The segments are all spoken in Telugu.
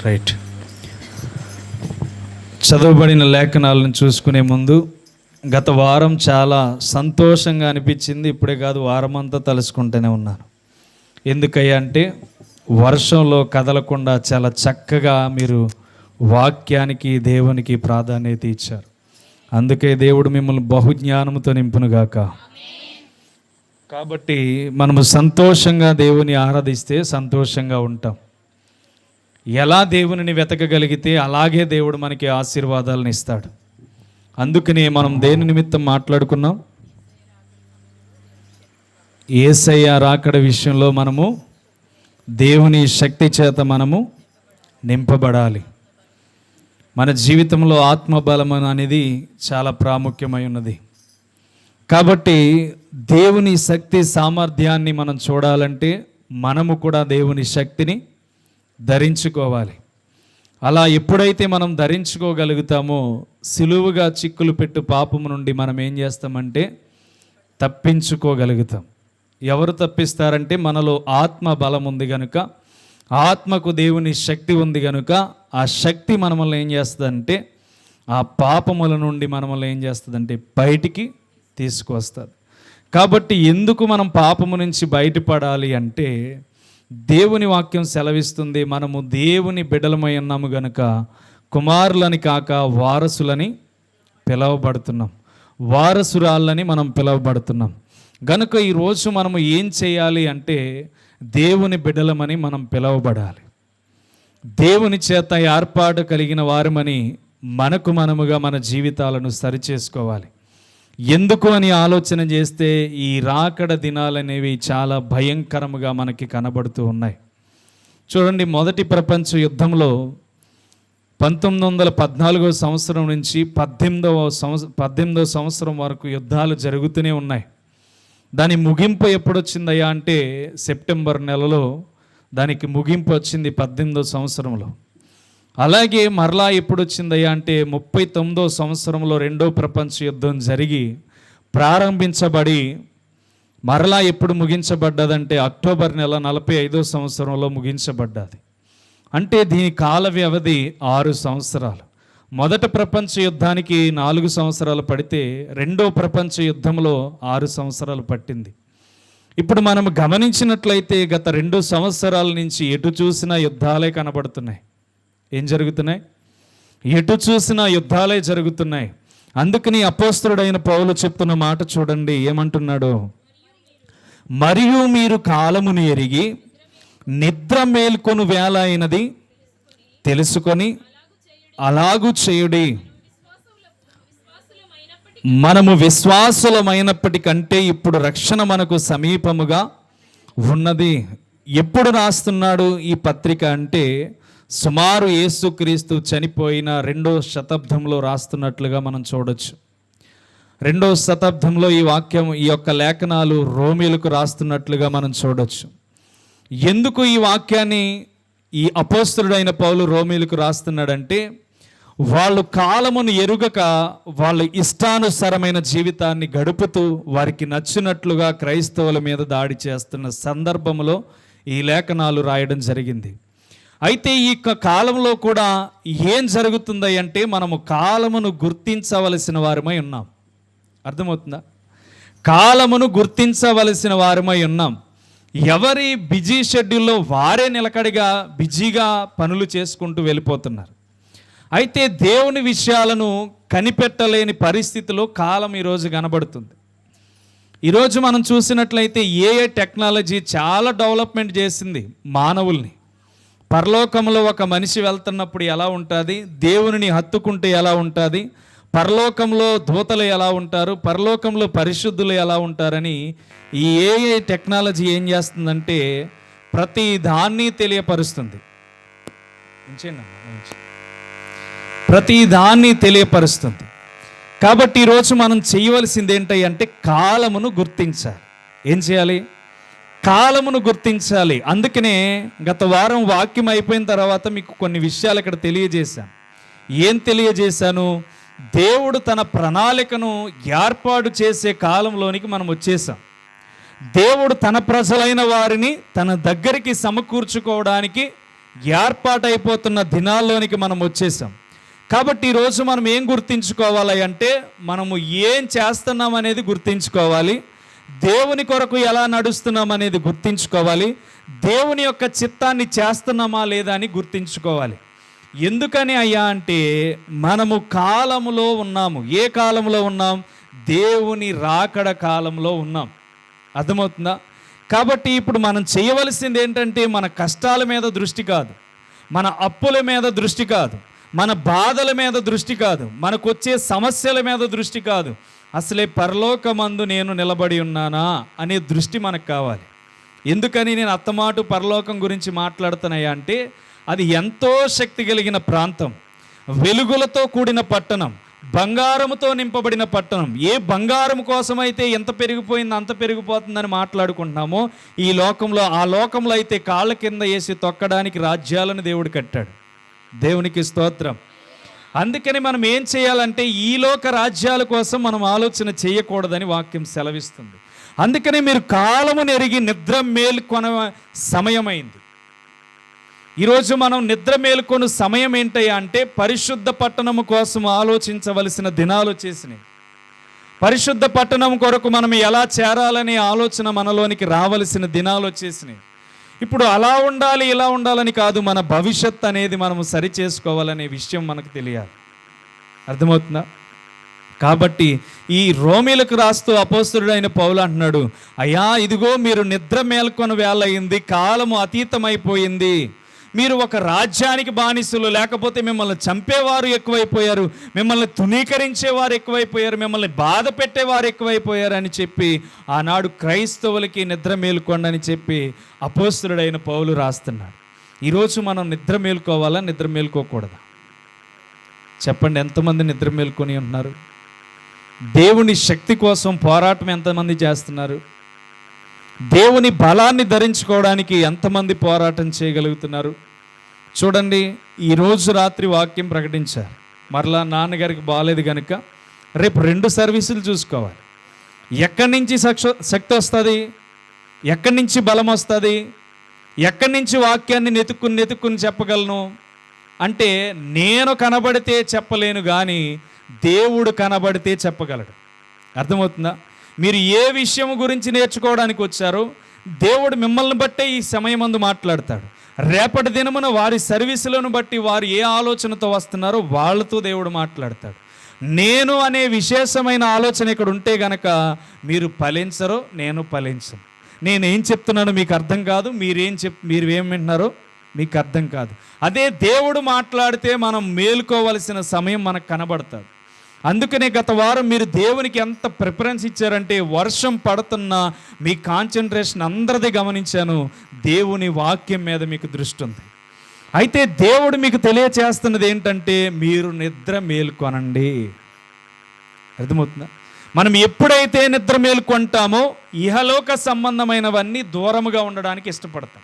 రైట్. చదవబడిన లేఖనాలను చూసుకునే ముందు గత వారం చాలా సంతోషంగా అనిపించింది. ఇప్పుడే కాదు, వారం అంతా తలుసుకుంటూనే ఉన్నాను. ఎందుకయ్యా అంటే వర్షంలో కదలకుండా చాలా చక్కగా మీరు వాక్యానికి దేవునికి ప్రాధాన్యత ఇచ్చారు. అందుకే దేవుడు మిమ్మల్ని బహుజ్ఞానంతో నింపునుగాక. కాబట్టి మనము సంతోషంగా దేవుని ఆరాధిస్తే సంతోషంగా ఉంటాం. ఎలా దేవునిని వెతకగలిగితే అలాగే దేవుడు మనకి ఆశీర్వాదాలను ఇస్తాడు. అందుకనే మనం దేని నిమిత్తం మాట్లాడుకున్నాం? యేసయ్య రాకడ విషయంలో మనము దేవుని శక్తి చేత మనము నింపబడాలి. మన జీవితంలో ఆత్మబలం అనేది చాలా ప్రాముఖ్యమై ఉన్నది. కాబట్టి దేవుని శక్తి సామర్థ్యాన్ని మనం చూడాలంటే మనము కూడా దేవుని శక్తిని ధరించుకోవాలి. అలా ఎప్పుడైతే మనం ధరించుకోగలుగుతామో సులువుగా చిక్కులు పెట్టు పాపము నుండి మనం ఏం చేస్తామంటే తప్పించుకోగలుగుతాం. ఎవరు తప్పిస్తారంటే మనలో ఆత్మ బలం ఉంది కనుక, ఆత్మకు దేవుని శక్తి ఉంది కనుక ఆ శక్తి మనల్ని ఏం చేస్తుందంటే ఆ పాపముల నుండి మనల్ని ఏం చేస్తుందంటే బయటికి తీసుకొస్తుంది. కాబట్టి ఎందుకు మనం పాపము నుంచి బయటపడాలి అంటే దేవుని వాక్యం సెలవిస్తుంది, మనము దేవుని బిడ్డలమై ఉన్నాము గనుక కుమారులని కాక వారసులని పిలవబడుతున్నాం, వారసురాళ్ళని మనం పిలవబడుతున్నాం. గనుక ఈరోజు మనము ఏం చేయాలి అంటే దేవుని బిడ్డలమని మనం పిలవబడాలి. దేవుని చేత ఏర్పాటు కలిగిన వారమని మనకు మనముగా మన జీవితాలను సరిచేసుకోవాలి. ఎందుకు అని ఆలోచన చేస్తే ఈ రాకడ దినాలనేవి చాలా భయంకరముగా మనకి కనబడుతూ ఉన్నాయి. చూడండి, మొదటి ప్రపంచ యుద్ధంలో 1914 సంవత్సరం నుంచి 18వ సంవత్సరం వరకు యుద్ధాలు జరుగుతూనే ఉన్నాయి. దాని ముగింపు ఎప్పుడొచ్చిందయ్యా అంటే సెప్టెంబర్ నెలలో దానికి ముగింపు వచ్చింది 18వ సంవత్సరంలో. అలాగే మరలా ఎప్పుడు వచ్చిందయ్యా అంటే 39వ సంవత్సరంలో రెండో ప్రపంచ యుద్ధం జరిగి ప్రారంభించబడి మరలా ఎప్పుడు ముగించబడ్డదంటే అక్టోబర్ నెల 45వ సంవత్సరంలో ముగించబడ్డది. అంటే దీని కాల వ్యవధి 6 సంవత్సరాలు. మొదటి ప్రపంచ యుద్ధానికి 4 సంవత్సరాలు పడితే రెండో ప్రపంచ యుద్ధంలో 6 సంవత్సరాలు పట్టింది. ఇప్పుడు మనం గమనించినట్లయితే గత 2 సంవత్సరాల నుంచి ఎటు చూసినా యుద్ధాలే కనబడుతున్నాయి. ఏం జరుగుతున్నాయి? ఎటు చూసినా యుద్ధాలే జరుగుతున్నాయి. అందుకని అపోస్తలుడైన పౌలు చెప్తున్న మాట చూడండి, ఏమంటున్నాడు? మరియు మీరు కాలమును ఎరిగి నిద్ర మేల్కొను వేళ అయినది తెలుసుకొని అలాగూ చేయుడి. మనము విశ్వాసులమైనప్పటికంటే ఇప్పుడు రక్షణ మనకు సమీపముగా ఉన్నది. ఎప్పుడు రాస్తున్నాడు ఈ పత్రిక అంటే సుమారు యేసుక్రీస్తు చనిపోయిన 2వ శతాబ్దంలో రాస్తున్నట్లుగా మనం చూడొచ్చు. 2వ శతాబ్దంలో ఈ వాక్యం, ఈ యొక్క లేఖనాలు రోమీలకు రాస్తున్నట్లుగా మనం చూడొచ్చు. ఎందుకు ఈ వాక్యాన్ని ఈ అపోస్తలుడైన పౌలు రోమీలకు రాస్తున్నాడంటే వాళ్ళు కాలమును ఎరుగక వాళ్ళు ఇష్టానుసారమైన జీవితాన్ని గడుపుతూ వారికి నచ్చినట్లుగా క్రైస్తవుల మీద దాడి చేస్తున్న సందర్భంలో ఈ లేఖనాలు రాయడం జరిగింది. అయితే ఈ కాలంలో కూడా ఏం జరుగుతుంది అంటే మనము కాలమును గుర్తించవలసిన వారమై ఉన్నాం. అర్థమవుతుందా? కాలమును గుర్తించవలసిన వారమై ఉన్నాం. ఎవరి బిజీ షెడ్యూల్లో వారే నిలకడగా బిజీగా పనులు చేసుకుంటూ వెళ్ళిపోతున్నారు. అయితే దేవుని విషయాలను కనిపెట్టలేని పరిస్థితిలో కాలం ఈరోజు కనబడుతుంది. ఈరోజు మనం చూసినట్లయితే ఏ టెక్నాలజీ చాలా డెవలప్మెంట్ చేసింది మానవుల్ని. పరలోకంలో ఒక మనిషి వెళ్తున్నప్పుడు ఎలా ఉంటుంది, దేవునిని హత్తుకుంటే ఎలా ఉంటుంది, పరలోకంలో దూతలు ఎలా ఉంటారు, పరలోకంలో పరిశుద్ధులు ఎలా ఉంటారని ఈ ఏ టెక్నాలజీ ఏం చేస్తుందంటే ప్రతి దాన్ని తెలియపరుస్తుంది. ప్రతి దాన్ని తెలియపరుస్తుంది. కాబట్టి ఈరోజు మనం చేయవలసింది ఏంటంటే కాలమును గుర్తించాలి. ఏం చేయాలి? కాలమును గుర్తించాలి. అందుకనే గత వారం వాక్యం అయిపోయిన తర్వాత మీకు కొన్ని విషయాలు ఇక్కడ తెలియజేశాను. ఏం తెలియజేశాను? దేవుడు తన ప్రణాళికను ఏర్పాటు చేసే కాలంలోనికి మనం వచ్చేసాం. దేవుడు తన ప్రజలైన వారిని తన దగ్గరికి సమకూర్చుకోవడానికి ఏర్పాటైపోతున్న దినాల్లోనికి మనం వచ్చేసాం. కాబట్టి ఈరోజు మనం ఏం గుర్తించుకోవాలి అంటే, మనము ఏం చేస్తున్నాం అనేది గుర్తించుకోవాలి, దేవుని కొరకు ఎలా నడుస్తున్నాం అనేది గుర్తించుకోవాలి, దేవుని యొక్క చిత్తాన్ని చేస్తున్నామా లేదా అని గుర్తించుకోవాలి. ఎందుకని అయ్యా అంటే, మనము కాలములో ఉన్నాము. ఏ కాలంలో ఉన్నాం? దేవుని రాకడ కాలంలో ఉన్నాం. అర్థమవుతుందా? కాబట్టి ఇప్పుడు మనం చేయవలసింది ఏంటంటే, మన కష్టాల మీద దృష్టి కాదు, మన అప్పుల మీద దృష్టి కాదు, మన బాధల మీద దృష్టి కాదు, మనకు వచ్చే సమస్యల మీద దృష్టి కాదు, అసలే పరలోకమందు నేను నిలబడి ఉన్నానా అనే దృష్టి మనకు కావాలి. ఎందుకని నేను అత్తమాటు పరలోకం గురించి మాట్లాడుతున్నాయా అంటే, అది ఎంతో శక్తి కలిగిన ప్రాంతం, వెలుగులతో కూడిన పట్టణం, బంగారముతో నింపబడిన పట్టణం. ఏ బంగారం కోసమైతే ఎంత పెరిగిపోయిందో అంత పెరిగిపోతుందని మాట్లాడుకుంటున్నామో, ఈ లోకంలో ఆ లోకంలో అయితే కాళ్ళ కింద వేసి తొక్కడానికి రాజ్యాలను దేవుడు కట్టాడు. దేవునికి స్తోత్రం. అందుకని మనం ఏం చేయాలంటే, ఈ లోక రాజ్యాల కోసం మనం ఆలోచన చేయకూడదని వాక్యం సెలవిస్తుంది. అందుకని మీరు కాలము నెరిగి నిద్ర మేల్కొన సమయమైంది. ఈరోజు మనం నిద్ర మేల్కొను సమయం ఏంటయ్యా అంటే, పరిశుద్ధ పట్టణము కోసం ఆలోచించవలసిన దినాలు వచ్చేసినాయి. పరిశుద్ధ పట్టణం కొరకు మనం ఎలా చేరాలనే ఆలోచన మనలోనికి రావలసిన దినాలు వచ్చేసినాయి. ఇప్పుడు అలా ఉండాలి ఇలా ఉండాలని కాదు, మన భవిష్యత్ అనేది మనము సరి చేసుకోవాలనే విషయం మనకు తెలియాలి. అర్థమవుతుందా? కాబట్టి ఈ రోమీలకు రాస్తూ అపోస్తలుడైన పౌలు అంటున్నాడు, అయ్యా ఇదిగో మీరు నిద్ర మేల్కొని వేళ అయింది, కాలము అతీతమైపోయింది, మీరు ఒక రాజ్యానికి బానిసలు, లేకపోతే మిమ్మల్ని చంపేవారు ఎక్కువైపోయారు, మిమ్మల్ని తునీకరించేవారు ఎక్కువైపోయారు, మిమ్మల్ని బాధ పెట్టేవారు ఎక్కువైపోయారు అని చెప్పి ఆనాడు క్రైస్తవులకి నిద్ర మేల్కోండి అని చెప్పి అపోస్తలుడైన పౌలు రాస్తున్నాడు. ఈరోజు మనం నిద్ర మేల్కోవాలా, నిద్ర మేల్కోకూడదా? చెప్పండి, ఎంతమంది నిద్ర మేల్కొని ఉన్నారు? దేవుని శక్తి కోసం పోరాటం ఎంతమంది చేస్తున్నారు? దేవుని బలాన్ని ధరించుకోవడానికి ఎంతమంది పోరాటం చేయగలుగుతున్నారు? చూడండి, ఈరోజు రాత్రి వాక్యం ప్రకటించారు, మరలా నాన్నగారికి బాగాలేదు కనుక రేపు 2 సర్వీసులు చూసుకోవాలి. ఎక్కడి నుంచి శక్తి వస్తుంది? ఎక్కడి నుంచి బలం వస్తుంది? ఎక్కడి నుంచి వాక్యాన్ని నెతుక్కుని చెప్పగలను అంటే, నేను కనబడితే చెప్పలేను కానీ దేవుడు కనబడితే చెప్పగలడు. అర్థమవుతుందా? మీరు ఏ విషయం గురించి నేర్చుకోవడానికి వచ్చారో దేవుడు మిమ్మల్ని బట్టే ఈ సమయమందు మాట్లాడతాడు. రేపటి దినమున వారి సర్వీసులను బట్టి వారు ఏ ఆలోచనతో వస్తున్నారో వాళ్ళతో దేవుడు మాట్లాడతాడు. నేను అనే విశేషమైన ఆలోచన ఇక్కడ ఉంటే గనక మీరు ఫలించరు, నేను ఫలించను. నేనేం చెప్తున్నానో మీకు అర్థం కాదు, మీరు ఏం వింటున్నారో మీకు అర్థం కాదు. అదే దేవుడు మాట్లాడితే మనం మేలుకోవలసిన సమయం మనకు కనబడతాడు. అందుకనే గత వారం మీరు దేవునికి ఎంత ప్రిఫరెన్స్ ఇచ్చారంటే, వర్షం పడుతున్న మీ కాన్సన్ట్రేషన్ అందరిది గమనించాను, దేవుని వాక్యం మీద మీకు దృష్టి ఉంది. అయితే దేవుడు మీకు తెలియచేస్తున్నది ఏంటంటే, మీరు నిద్ర మేల్కొనండి. అర్థమవుతుందా? మనం ఎప్పుడైతే నిద్ర మేల్కొంటామో ఇహలోక సంబంధమైనవన్నీ దూరముగా ఉండడానికి ఇష్టపడతాం.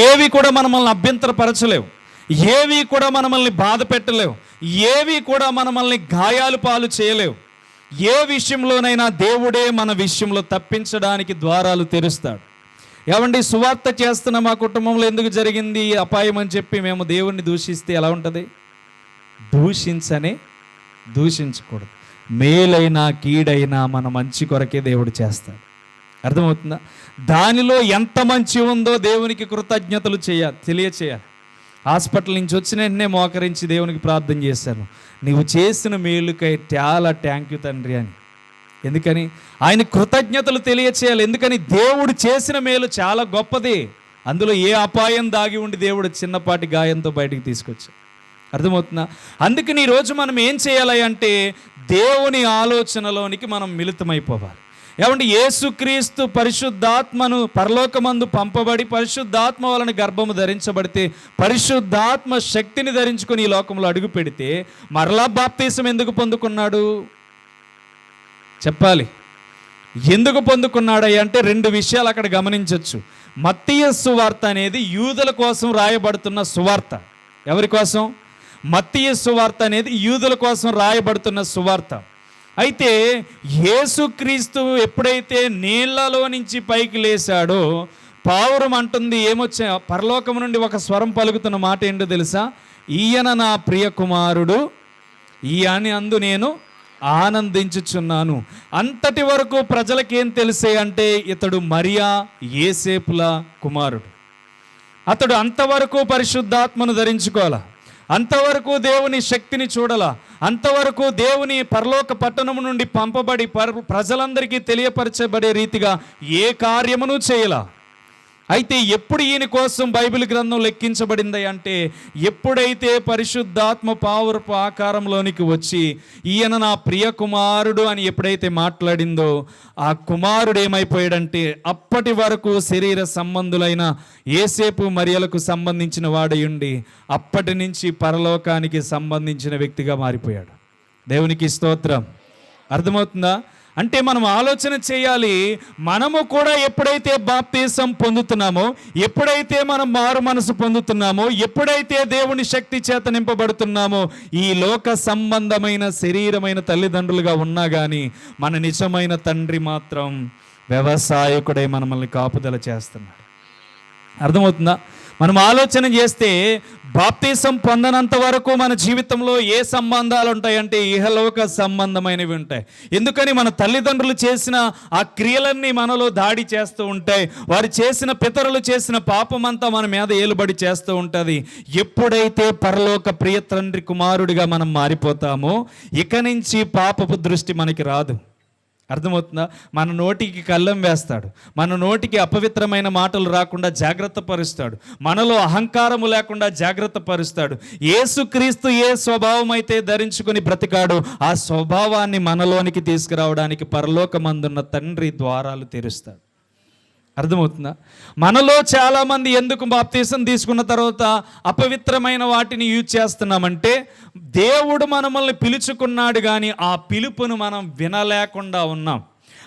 ఏవి కూడా మనల్ని అభ్యంతరపరచలేవు, ఏవి కూడా మనల్ని బాధ పెట్టలేవు, ఏవి కూడా మనల్ని గాయాలు పాలు చేయలేవు. ఏ విషయంలోనైనా దేవుడే మన విషయంలో తప్పించడానికి ద్వారాలు తెరుస్తాడు. ఏమండి, సువార్త చేస్తున్న మా కుటుంబంలో ఎందుకు జరిగింది అపాయం అని చెప్పి మేము దేవుణ్ణి దూషిస్తే ఎలా ఉంటుంది? దూషించకూడదు. మేలైనా కీడైనా మన మంచి కొరకే దేవుడు చేస్తాడు. అర్థమవుతుందా? దానిలో ఎంత మంచి ఉందో దేవునికి కృతజ్ఞతలు తెలియచేయాలి. హాస్పిటల్ నుంచి వచ్చిన వెంటనే మోకరించి దేవునికి ప్రార్థన చేశాను, నీవు చేసిన మేలుకై చాలా థ్యాంక్ యూ తండ్రి అని. ఎందుకని? ఆయన కృతజ్ఞతలు తెలియచేయాలి. ఎందుకని? దేవుడు చేసిన మేలు చాలా గొప్పది. అందులో ఏ అపాయం దాగి ఉండి దేవుడు చిన్నపాటి గాయంతో బయటికి తీసుకొచ్చాడు. అర్థమవుతుందా? అందుకని ఈరోజు మనం ఏం చేయాలి అంటే, దేవుని ఆలోచనలోనికి మనం మిళితమైపోవాలి. ఏమంటే, యేసుక్రీస్తు పరిశుద్ధాత్మను పరలోకమందు పంపబడి పరిశుద్ధాత్మ వలన గర్భము ధరించబడితే, పరిశుద్ధాత్మ శక్తిని ధరించుకొని ఈ లోకంలో అడుగు పెడితే మరలా బాప్తీసం ఎందుకు పొందుకున్నాడు చెప్పాలి. ఎందుకు పొందుకున్నాడయ్య అంటే 2 విషయాలు అక్కడ గమనించవచ్చు. మత్తయి సువార్త అనేది యూదుల కోసం రాయబడుతున్న సువార్త. ఎవరి కోసం? మత్తయి సువార్త అనేది యూదుల కోసం రాయబడుతున్న సువార్త. అయితే యేసుక్రీస్తు ఎప్పుడైతే నీళ్లలో నుంచి పైకి లేచాడో, పావురం అంటుంది ఏమొచ్చా, పరలోకం నుండి ఒక స్వరం పలుకుతున్న మాట ఏంటో తెలుసా? ఈయన నా ప్రియ కుమారుడు, ఈయన అందు నేను ఆనందించుచున్నాను. అంతటి వరకు ప్రజలకేం తెలిసే అంటే ఇతడు మరియా యేసేపుల కుమారుడు. అతడు అంతవరకు పరిశుద్ధాత్మను ధరించుకోవాలా, అంతవరకు దేవుని శక్తిని చూడాలా, అంతవరకు దేవుని పరలోక పట్టణము నుండి పంపబడి ప్రజలందరికీ తెలియపరచబడే రీతిగా ఏ కార్యమును చేయాల. అయితే ఎప్పుడు ఈయన కోసం బైబిల్ గ్రంథం లెక్కించబడింది అంటే ఎప్పుడైతే పరిశుద్ధాత్మ పావురపు ఆకారంలోనికి వచ్చి ఈయన నా ప్రియ కుమారుడు అని ఎప్పుడైతే మాట్లాడిందో ఆ కుమారుడు ఏమైపోయాడంటే అప్పటి వరకు శరీర సంబంధులైన యేసేపు మరియలకు సంబంధించిన వాడయుండి అప్పటి నుంచి పరలోకానికి సంబంధించిన వ్యక్తిగా మారిపోయాడు. దేవునికి స్తోత్రం. అర్థమవుతుందా? అంటే మనం ఆలోచన చేయాలి, మనము కూడా ఎప్పుడైతే బాప్తీసం పొందుతున్నామో, ఎప్పుడైతే మనం మారు మనసు పొందుతున్నామో, ఎప్పుడైతే దేవుని శక్తి చేత నింపబడుతున్నామో, ఈ లోక సంబంధమైన శరీరమైన తల్లిదండ్రులుగా ఉన్నా కానీ మన నిజమైన తండ్రి మాత్రం వ్యవసాయకుడై మనల్ని కాపుదల చేస్తున్నాడు. అర్థమవుతుందా? మనం ఆలోచన చేస్తే బాప్తీసం పొందనంత వరకు మన జీవితంలో ఏ సంబంధాలు ఉంటాయంటే ఇహలోక సంబంధమైనవి ఉంటాయి. ఎందుకని మన తల్లిదండ్రులు చేసిన ఆ క్రియలన్నీ మనలో దాడి చేస్తూ ఉంటాయి. వారు చేసిన పితరులు చేసిన పాపమంతా మన మీద ఏలుబడి చేస్తూ ఉంటుంది. ఎప్పుడైతే పరలోక ప్రియ తండ్రి కుమారుడిగా మనం మారిపోతామో ఇక నుంచి పాపపు దృష్టి మనకి రాదు. అర్థమవుతుందా? మన నోటికి కళ్ళం వేస్తాడు, మన నోటికి అపవిత్రమైన మాటలు రాకుండా జాగ్రత్త పరుస్తాడు, మనలో అహంకారము లేకుండా జాగ్రత్త పరుస్తాడు. యేసుక్రీస్తు ఏ స్వభావం అయితే ధరించుకుని బ్రతికాడు ఆ స్వభావాన్ని మనలోనికి తీసుకురావడానికి పరలోకమందున్న తండ్రి ద్వారాలు తెరుస్తాడు. అర్థమవుతుందా? మనలో చాలామంది ఎందుకు బాప్తీసం తీసుకున్న తర్వాత అపవిత్రమైన వాటిని యూజ్ చేస్తున్నామంటే దేవుడు మనల్ని పిలుచుకున్నాడు కానీ ఆ పిలుపును మనం వినలేకుండా ఉన్నాం.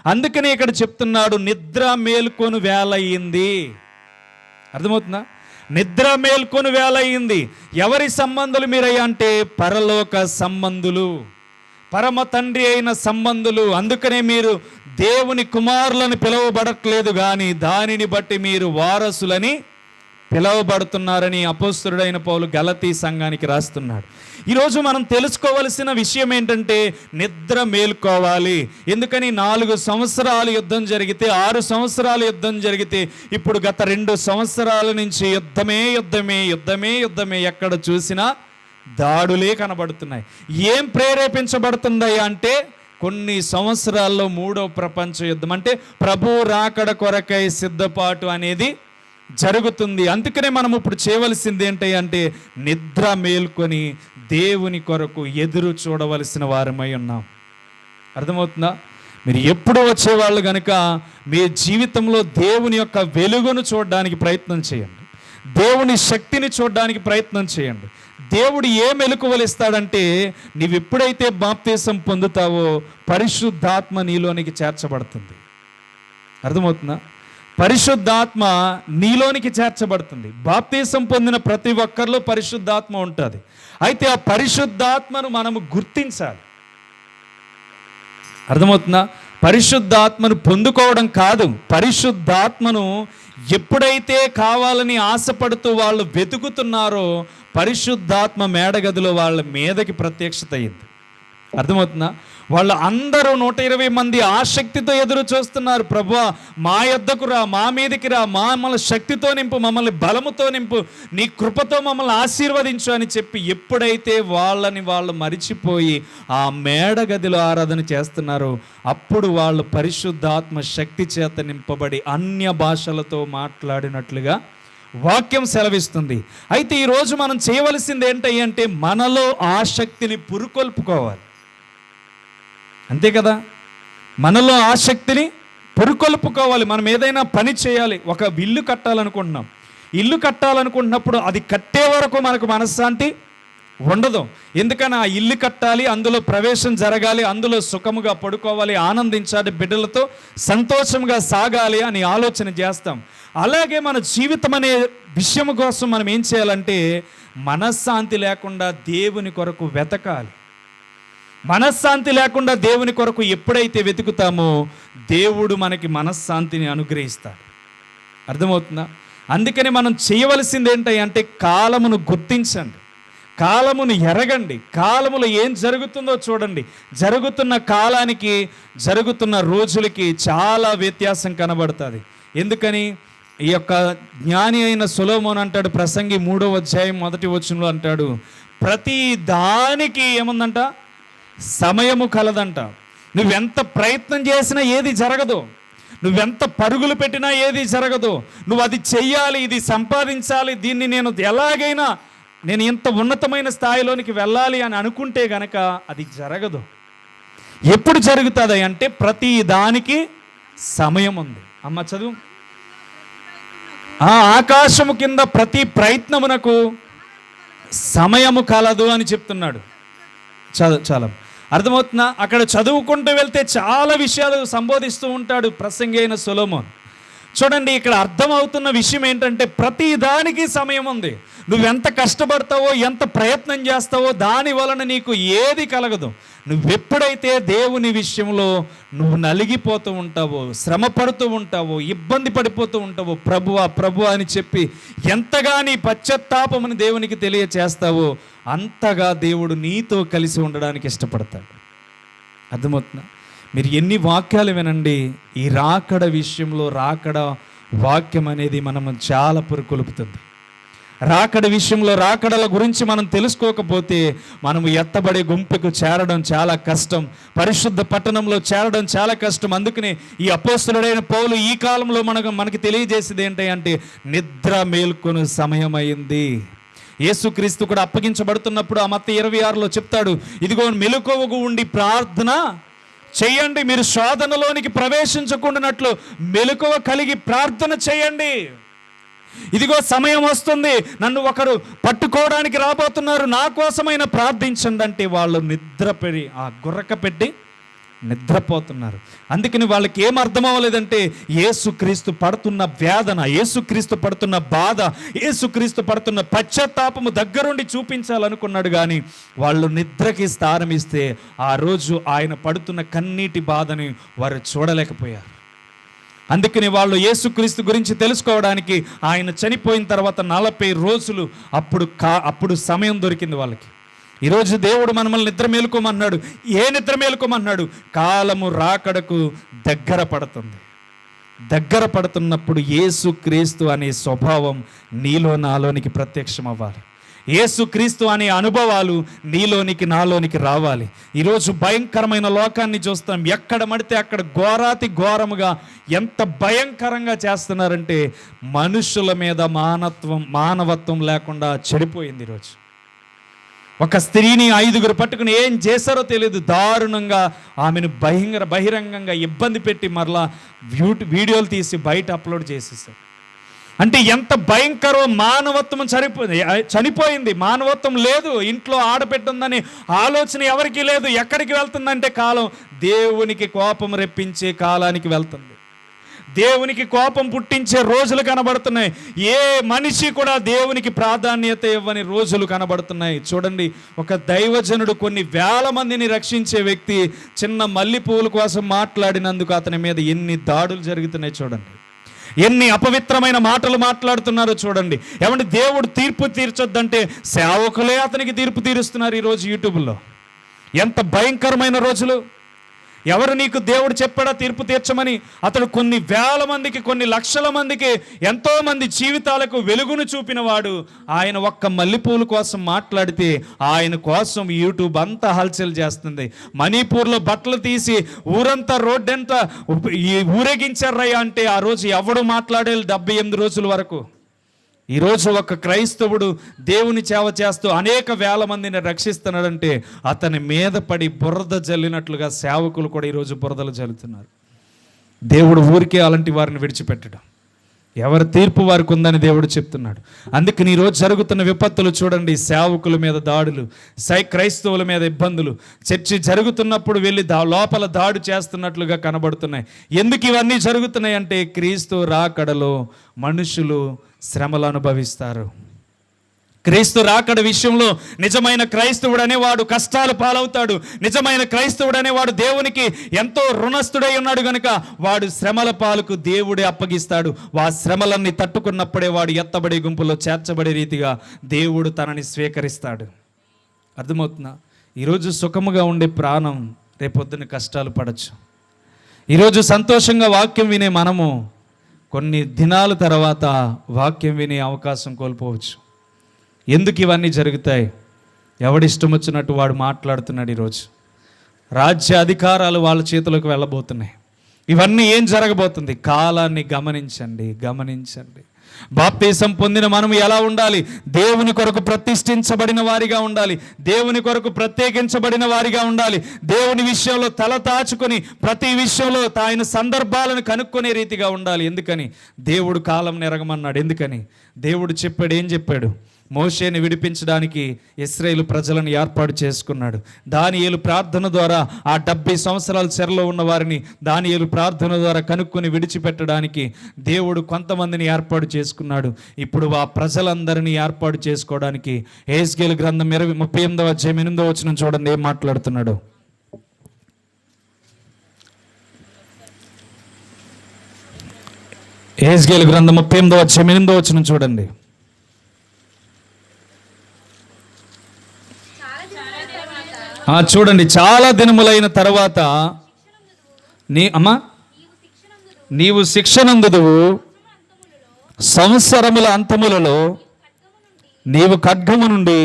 అందుకనే ఇక్కడ చెప్తున్నాడు, నిద్ర మేల్కొని వేళయింది. అర్థమవుతుందా? నిద్ర మేల్కొని వేళయింది. ఎవరి సంబంధులు మీరయ్యా అంటే పరలోక సంబంధులు, పరమ తండ్రి అయిన సంబంధులు. అందుకనే మీరు దేవుని కుమారులను పిలువబడట్లేదు కానీ దానిని బట్టి మీరు వారసులని పిలువబడుతున్నారని అపోస్తలుడైన పౌలు గలతీ సంఘానికి రాస్తున్నాడు. ఈరోజు మనం తెలుసుకోవలసిన విషయం ఏంటంటే నిద్ర మేల్కోవాలి. ఎందుకని 4 సంవత్సరాలు యుద్ధం జరిగితే 6 సంవత్సరాలు యుద్ధం జరిగితే ఇప్పుడు గత 2 సంవత్సరాల నుంచి యుద్ధమే ఎక్కడ చూసినా దాడులే కనబడుతున్నాయి. ఏం ప్రేరేపించబడుతుంది అంటే కొన్ని సంవత్సరాల్లో 3వ ప్రపంచ యుద్ధం అంటే ప్రభు రాకడ కొరకై సిద్ధపాటు అనేది జరుగుతుంది. అందుకనే మనం ఇప్పుడు చేయవలసింది ఏంటి అంటే నిద్ర మేల్కొని దేవుని కొరకు ఎదురు చూడవలసిన వారమై ఉన్నాం. అర్థమవుతుందా? మీరు ఎప్పుడు వచ్చేవాళ్ళు కనుక మీ జీవితంలో దేవుని యొక్క వెలుగును చూడడానికి ప్రయత్నం చేయండి, దేవుని శక్తిని చూడడానికి ప్రయత్నం చేయండి. దేవుడు ఏ మెలకువలు ఇస్తాడంటే నీవు ఎప్పుడైతే బాప్తీసం పొందుతావో పరిశుద్ధాత్మ నీలోనికి చేర్చబడుతుంది. అర్థమవుతుందా? పరిశుద్ధాత్మ నీలోనికి చేర్చబడుతుంది. బాప్తీసం పొందిన ప్రతి ఒక్కరిలో పరిశుద్ధాత్మ ఉంటుంది. అయితే ఆ పరిశుద్ధాత్మను మనము గుర్తించాలి. అర్థమవుతుందా? పరిశుద్ధాత్మను పొందుకోవడం కాదు, పరిశుద్ధాత్మను ఎప్పుడైతే కావాలని ఆశపడుతూ వాళ్ళు వెతుకుతున్నారో పరిశుద్ధాత్మ మేడగదిలో వాళ్ళ మీదకి ప్రత్యక్షత అయింది. అర్థమవుతుందా? వాళ్ళు అందరూ 120 మంది ఆసక్తితో ఎదురు చూస్తున్నారు. ప్రభువా మా యొద్దకు రా, మా మీదకి రా, మమ్మల్ని శక్తితో నింపు, మమ్మల్ని బలముతో నింపు, నీ కృపతో మమ్మల్ని ఆశీర్వదించు అని చెప్పి ఎప్పుడైతే వాళ్ళు మరిచిపోయి ఆ మేడగదిలో ఆరాధన చేస్తున్నారో అప్పుడు వాళ్ళు పరిశుద్ధాత్మ శక్తి చేత నింపబడి అన్య భాషలతో మాట్లాడినట్లుగా వాక్యం సెలవిస్తుంది. అయితే ఈరోజు మనం చేయవలసింది ఏంటంటే మనలో ఆసక్తిని పురుకొల్పుకోవాలి. అంతే కదా? మనలో ఆసక్తిని పురుకొల్పుకోవాలి. మనం ఏదైనా పని చేయాలి, ఒక ఇల్లు కట్టాలనుకుంటున్నాం. ఇల్లు కట్టాలనుకుంటున్నప్పుడు అది కట్టే వరకు మనకు మనశ్శాంతి ఉండదు. ఎందుకని ఆ ఇల్లు కట్టాలి, అందులో ప్రవేశం జరగాలి, అందులో సుఖముగా పడుకోవాలి, ఆనందించాలి, బిడ్డలతో సంతోషంగా సాగాలి అని ఆలోచన చేస్తాం. అలాగే మన జీవితం అనే విషయం కోసం మనం ఏం చేయాలంటే మనశ్శాంతి లేకుండా దేవుని కొరకు వెతకాలి. మనశ్శాంతి లేకుండా దేవుని కొరకు ఎప్పుడైతే వెతుకుతామో దేవుడు మనకి మనశ్శాంతిని అనుగ్రహిస్తాడు. అర్థమవుతుందా? అందుకని మనం చేయవలసింది ఏంటి అంటే కాలమును గుర్తించండి, కాలమును ఎరగండి, కాలములో ఏం జరుగుతుందో చూడండి. జరుగుతున్న కాలానికి జరుగుతున్న రోజులకి చాలా వ్యత్యాసం కనబడుతుంది. ఎందుకని? ఈ యొక్క జ్ఞాని అయిన సొలొమోను అంటాడు, ప్రసంగి 3వ అధ్యాయం 1వ వచనంలో అంటాడు, ప్రతి దానికి ఏముందంట? సమయము కలదంట. నువ్వెంత ప్రయత్నం చేసినా ఏది జరగదు, నువ్వెంత పరుగులు పెట్టినా ఏది జరగదు. నువ్వు అది చెయ్యాలి, ఇది సంపాదించాలి, దీన్ని నేను ఎలాగైనా నేను ఇంత ఉన్నతమైన స్థాయిలోనికి వెళ్ళాలి అని అనుకుంటే గనక అది జరగదు. ఎప్పుడు జరుగుతుంది అంటే ప్రతి దానికి సమయం ఉంది. అమ్మ చదువు. ఆకాశము కింద ప్రతి ప్రయత్నమునకు సమయము కలదు అని చెప్తున్నాడు. చాలా అర్థమవుతుందా? అక్కడ చదువుకుంటూ వెళ్తే చాలా విషయాలు సంబోధిస్తూ ఉంటాడు ప్రసంగి అయిన సొలొమోన్. చూడండి, ఇక్కడ అర్థమవుతున్న విషయం ఏంటంటే ప్రతి దానికి సమయం ఉంది. నువ్వెంత కష్టపడతావో, ఎంత ప్రయత్నం చేస్తావో దాని వలన నీకు ఏది కలగదు. నువ్వెప్పుడైతే దేవుని విషయంలో నువ్వు నలిగిపోతూ ఉంటావో, శ్రమ పడుతూ ఉంటావో, ఇబ్బంది పడిపోతూ ఉంటావో, ప్రభువా ప్రభువా అని చెప్పి ఎంతగా నీ పశ్చాత్తాపముని దేవునికి తెలియచేస్తావో అంతగా దేవుడు నీతో కలిసి ఉండడానికి ఇష్టపడతాడు. అర్థమవుతుందా? మీరు ఎన్ని వాక్యాలు వినండి, ఈ రాకడ విషయంలో రాకడ వాక్యం అనేది మనము చాలా పురుకొలుపుతుంది. రాకడ విషయంలో రాకడల గురించి మనం తెలుసుకోకపోతే మనము ఎత్తబడే గుంపుకు చేరడం చాలా కష్టం, పరిశుద్ధ పట్టణంలో చేరడం చాలా కష్టం. అందుకనే ఈ అపోస్తలుడైన పౌలు ఈ కాలంలో మనకి తెలియజేసేది ఏంటి అంటే నిద్ర మేల్కొను సమయం అయింది. యేసుక్రీస్తు కూడా అప్పగించబడుతున్నప్పుడు ఆ మత్తయి 26లో చెప్తాడు, ఇదిగో మెలకువగా ఉండి ప్రార్థన చేయండి, మీరు శోధనలోనికి ప్రవేశించకుండానట్లు మెలకువ కలిగి ప్రార్థన చేయండి. ఇదిగో సమయం వస్తుంది, నన్ను ఒకరు పట్టుకోవడానికి రాబోతున్నారు, నా కోసమైనా ప్రార్థించండి అంటే వాళ్ళు నిద్రపోయి ఆ గుర్రక పెట్టి నిద్రపోతున్నారు. అందుకని వాళ్ళకి ఏం అర్థం అవ్వలేదంటే యేసుక్రీస్తు పడుతున్న వేదన, యేసుక్రీస్తు పడుతున్న బాధ, యేసుక్రీస్తు పడుతున్న పశ్చాత్తాపము దగ్గరుండి చూపించాలనుకున్నాడు. కానీ వాళ్ళు నిద్రకి స్థానం ఇస్తే ఆ రోజు ఆయన పడుతున్న కన్నీటి బాధని వారు చూడలేకపోయారు. అందుకని వాళ్ళు యేసుక్రీస్తు గురించి తెలుసుకోవడానికి ఆయన చనిపోయిన తర్వాత 40 రోజులు అప్పుడు సమయం దొరికింది వాళ్ళకి. ఈరోజు దేవుడు మనల్ని నిద్ర మేలుకోమన్నాడు. ఏ నిద్ర మేలుకోమన్నాడు? కాలము రాకడకు దగ్గర పడుతుంది. దగ్గర పడుతున్నప్పుడు యేసుక్రీస్తు అనే స్వభావం నీలో నాలోనికి ప్రత్యక్షం అవ్వాలి. యేసుక్రీస్తు అనే అనుభవాలు నీలోనికి నాలోనికి రావాలి. ఈరోజు భయంకరమైన లోకాన్ని చూస్తాం. ఎక్కడ మడితే అక్కడ ఘోరాతి ఘోరముగా ఎంత భయంకరంగా చేస్తున్నారంటే మనుషుల మీద మానవత్వం లేకుండా చెడిపోయింది. ఈరోజు ఒక స్త్రీని 5గురు పట్టుకుని ఏం చేశారో తెలియదు, దారుణంగా ఆమెను బహిరంగంగా ఇబ్బంది పెట్టి మరలా వీడియోలు తీసి బయట అప్లోడ్ చేసేసారు. అంటే ఎంత భయంకరో! మానవత్వం చనిపోయింది, మానవత్వం లేదు. ఇంట్లో ఆడపెట్టుందని ఆలోచన ఎవరికీ లేదు. ఎక్కడికి వెళ్తుందంటే కాలం దేవునికి కోపం రెప్పించే కాలానికి వెళ్తుంది. దేవునికి కోపం పుట్టించే రోజులు కనబడుతున్నాయి. ఏ మనిషి కూడా దేవునికి ప్రాధాన్యత ఇవ్వని రోజులు కనబడుతున్నాయి. చూడండి, ఒక దైవజనుడు కొన్ని వేల మందిని రక్షించే వ్యక్తి చిన్న మల్లెపూల కోసం మాట్లాడినందుకు అతని మీద ఎన్ని దాడులు జరుగుతున్నాయి చూడండి. ఎన్ని అపవిత్రమైన మాటలు మాట్లాడుతున్నారో చూడండి. ఏమంటే దేవుడు తీర్పు తీర్చొద్దంటే సేవకులే అతనికి తీర్పు తీరుస్తున్నారు ఈరోజు యూట్యూబ్లో. ఎంత భయంకరమైన రోజులు! ఎవరు నీకు దేవుడు చెప్పాడా తీర్పు తీర్చమని? అతడు కొన్ని వేల మందికి, కొన్ని లక్షల మందికి, ఎంతోమంది జీవితాలకు వెలుగును చూపినవాడు. ఆయన ఒక్క మల్లెపూల కోసం మాట్లాడితే ఆయన కోసం యూట్యూబ్ అంతా హల్చల్ చేస్తుంది. మణిపూర్లో బట్టలు తీసి ఊరంతా రోడ్డంతా ఊరేగించారయ్యా అంటే ఆ రోజు ఎవడు మాట్లాడే 78 రోజుల వరకు. ఈరోజు ఒక క్రైస్తవుడు దేవుని సేవ చేస్తూ అనేక వేల మందిని రక్షిస్తున్నాడంటే అతని మీద పడి బురద జల్లినట్లుగా సేవకులు కూడా ఈరోజు బురదలు జల్లుతున్నారు. దేవుడు ఊరికే అలాంటి వారిని విడిచిపెట్టడం, ఎవరి తీర్పు వారికి ఉందని దేవుడు చెప్తున్నాడు. అందుకని ఈరోజు జరుగుతున్న విపత్తులు చూడండి. సేవకుల మీద దాడులు, క్రైస్తవుల మీద ఇబ్బందులు, చర్చి జరుగుతున్నప్పుడు వెళ్ళి లోపల దాడి చేస్తున్నట్లుగా కనబడుతున్నాయి. ఎందుకు ఇవన్నీ జరుగుతున్నాయి అంటే క్రీస్తు రాకడలో మనుషులు శ్రమలు అనుభవిస్తారు. క్రీస్తు రాకడ విషయంలో నిజమైన క్రైస్తవుడు అనేవాడు కష్టాలు పాలవుతాడు. నిజమైన క్రైస్తవుడు అనేవాడు దేవునికి ఎంతో రుణస్థుడై ఉన్నాడు గనుక వాడు శ్రమల పాలకు దేవుడే అప్పగిస్తాడు. ఆ శ్రమలన్నీ తట్టుకున్నప్పుడే వాడు ఎత్తబడే గుంపులో చేర్చబడే రీతిగా దేవుడు తనని స్వీకరిస్తాడు. అర్థమవుతుందా? ఈరోజు సుఖముగా ఉండే ప్రాణం రేపొద్దున కష్టాలు పడచ్చు. ఈరోజు సంతోషంగా వాక్యం వినే మనము కొన్ని దినాల తర్వాత వాక్యం వినే అవకాశం కోల్పోవచ్చు. ఎందుకు ఇవన్నీ జరుగుతాయి? ఎవడిష్టం వచ్చినట్టు వాడు మాట్లాడుతున్నాడు. ఈరోజు రాజ్య అధికారాలు వాళ్ళ చేతిలోకి వెళ్ళబోతున్నాయి. ఇవన్నీ ఏం జరగబోతుంది? కాలాన్ని గమనించండి. బాప్తీసం పొందిన మనం ఎలా ఉండాలి? దేవుని కొరకు ప్రతిష్ఠించబడిన వారిగా ఉండాలి. దేవుని కొరకు ప్రత్యేకించబడిన వారిగా ఉండాలి. దేవుని విషయంలో తల తాచుకొని ప్రతి విషయంలో ఆయన సందర్భాలను కనుక్కునే రీతిగా ఉండాలి. ఎందుకని? దేవుడు కాలం నెరగమన్నాడు. ఎందుకని? దేవుడు చెప్పాడు. ఏం చెప్పాడు? మోషేని విడిపించడానికి ఇశ్రాయేలు ప్రజలను ఏర్పాటు చేసుకున్నాడు. దానియేలు ప్రార్థన ద్వారా ఆ 70 సంవత్సరాల చెరలో ఉన్న వారిని దానియేలు ప్రార్థన ద్వారా కనుక్కొని విడిచిపెట్టడానికి దేవుడు కొంతమందిని ఏర్పాటు చేసుకున్నాడు. ఇప్పుడు ఆ ప్రజలందరినీ ఏర్పాటు చేసుకోవడానికి యెహెజ్కేలు గ్రంథం 38వ అధ్యాయం 8వ వచనం చూడండి ఏం మాట్లాడుతున్నాడు. యెహెజ్కేలు గ్రంథం 38వ అధ్యాయం 8వ వచనం చూడండి. చూడండి, చాలా దినములైన తర్వాత నీవు శిక్షనందుదువు, సంవత్సరముల అంతములలో నీవు ఖడ్గము నుండి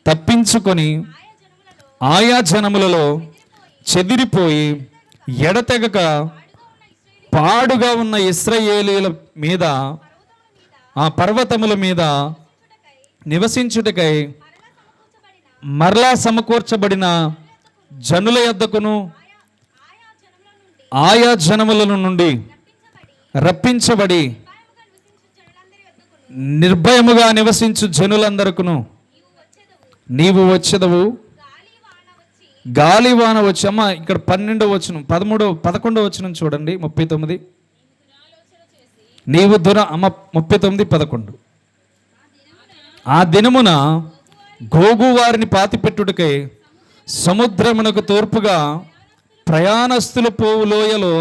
తప్పించుకొని ఆయా జనములలో చెదిరిపోయి ఎడతెగక పాడుగా ఉన్న ఇశ్రాయేలీయుల మీద ఆ పర్వతముల మీద నివసించుటకై మరలా సమకూర్చబడిన జనుల యొద్దకును ఆయా జనముల నుండి రప్పించబడి నిర్భయముగా నివసించు జనులందరకును నీవు వచ్చేదవు. గాలివాన వచ్చి అమ్మ ఇక్కడ 12వ వచనం 11వ వచనం చూడండి. 39 నీవు 39:11 ఆ దినమున గోగు వారిని పాతిపెట్టుటకై సముద్రమునకు తూర్పుగా ప్రయాణస్తుల పోవు లోయలో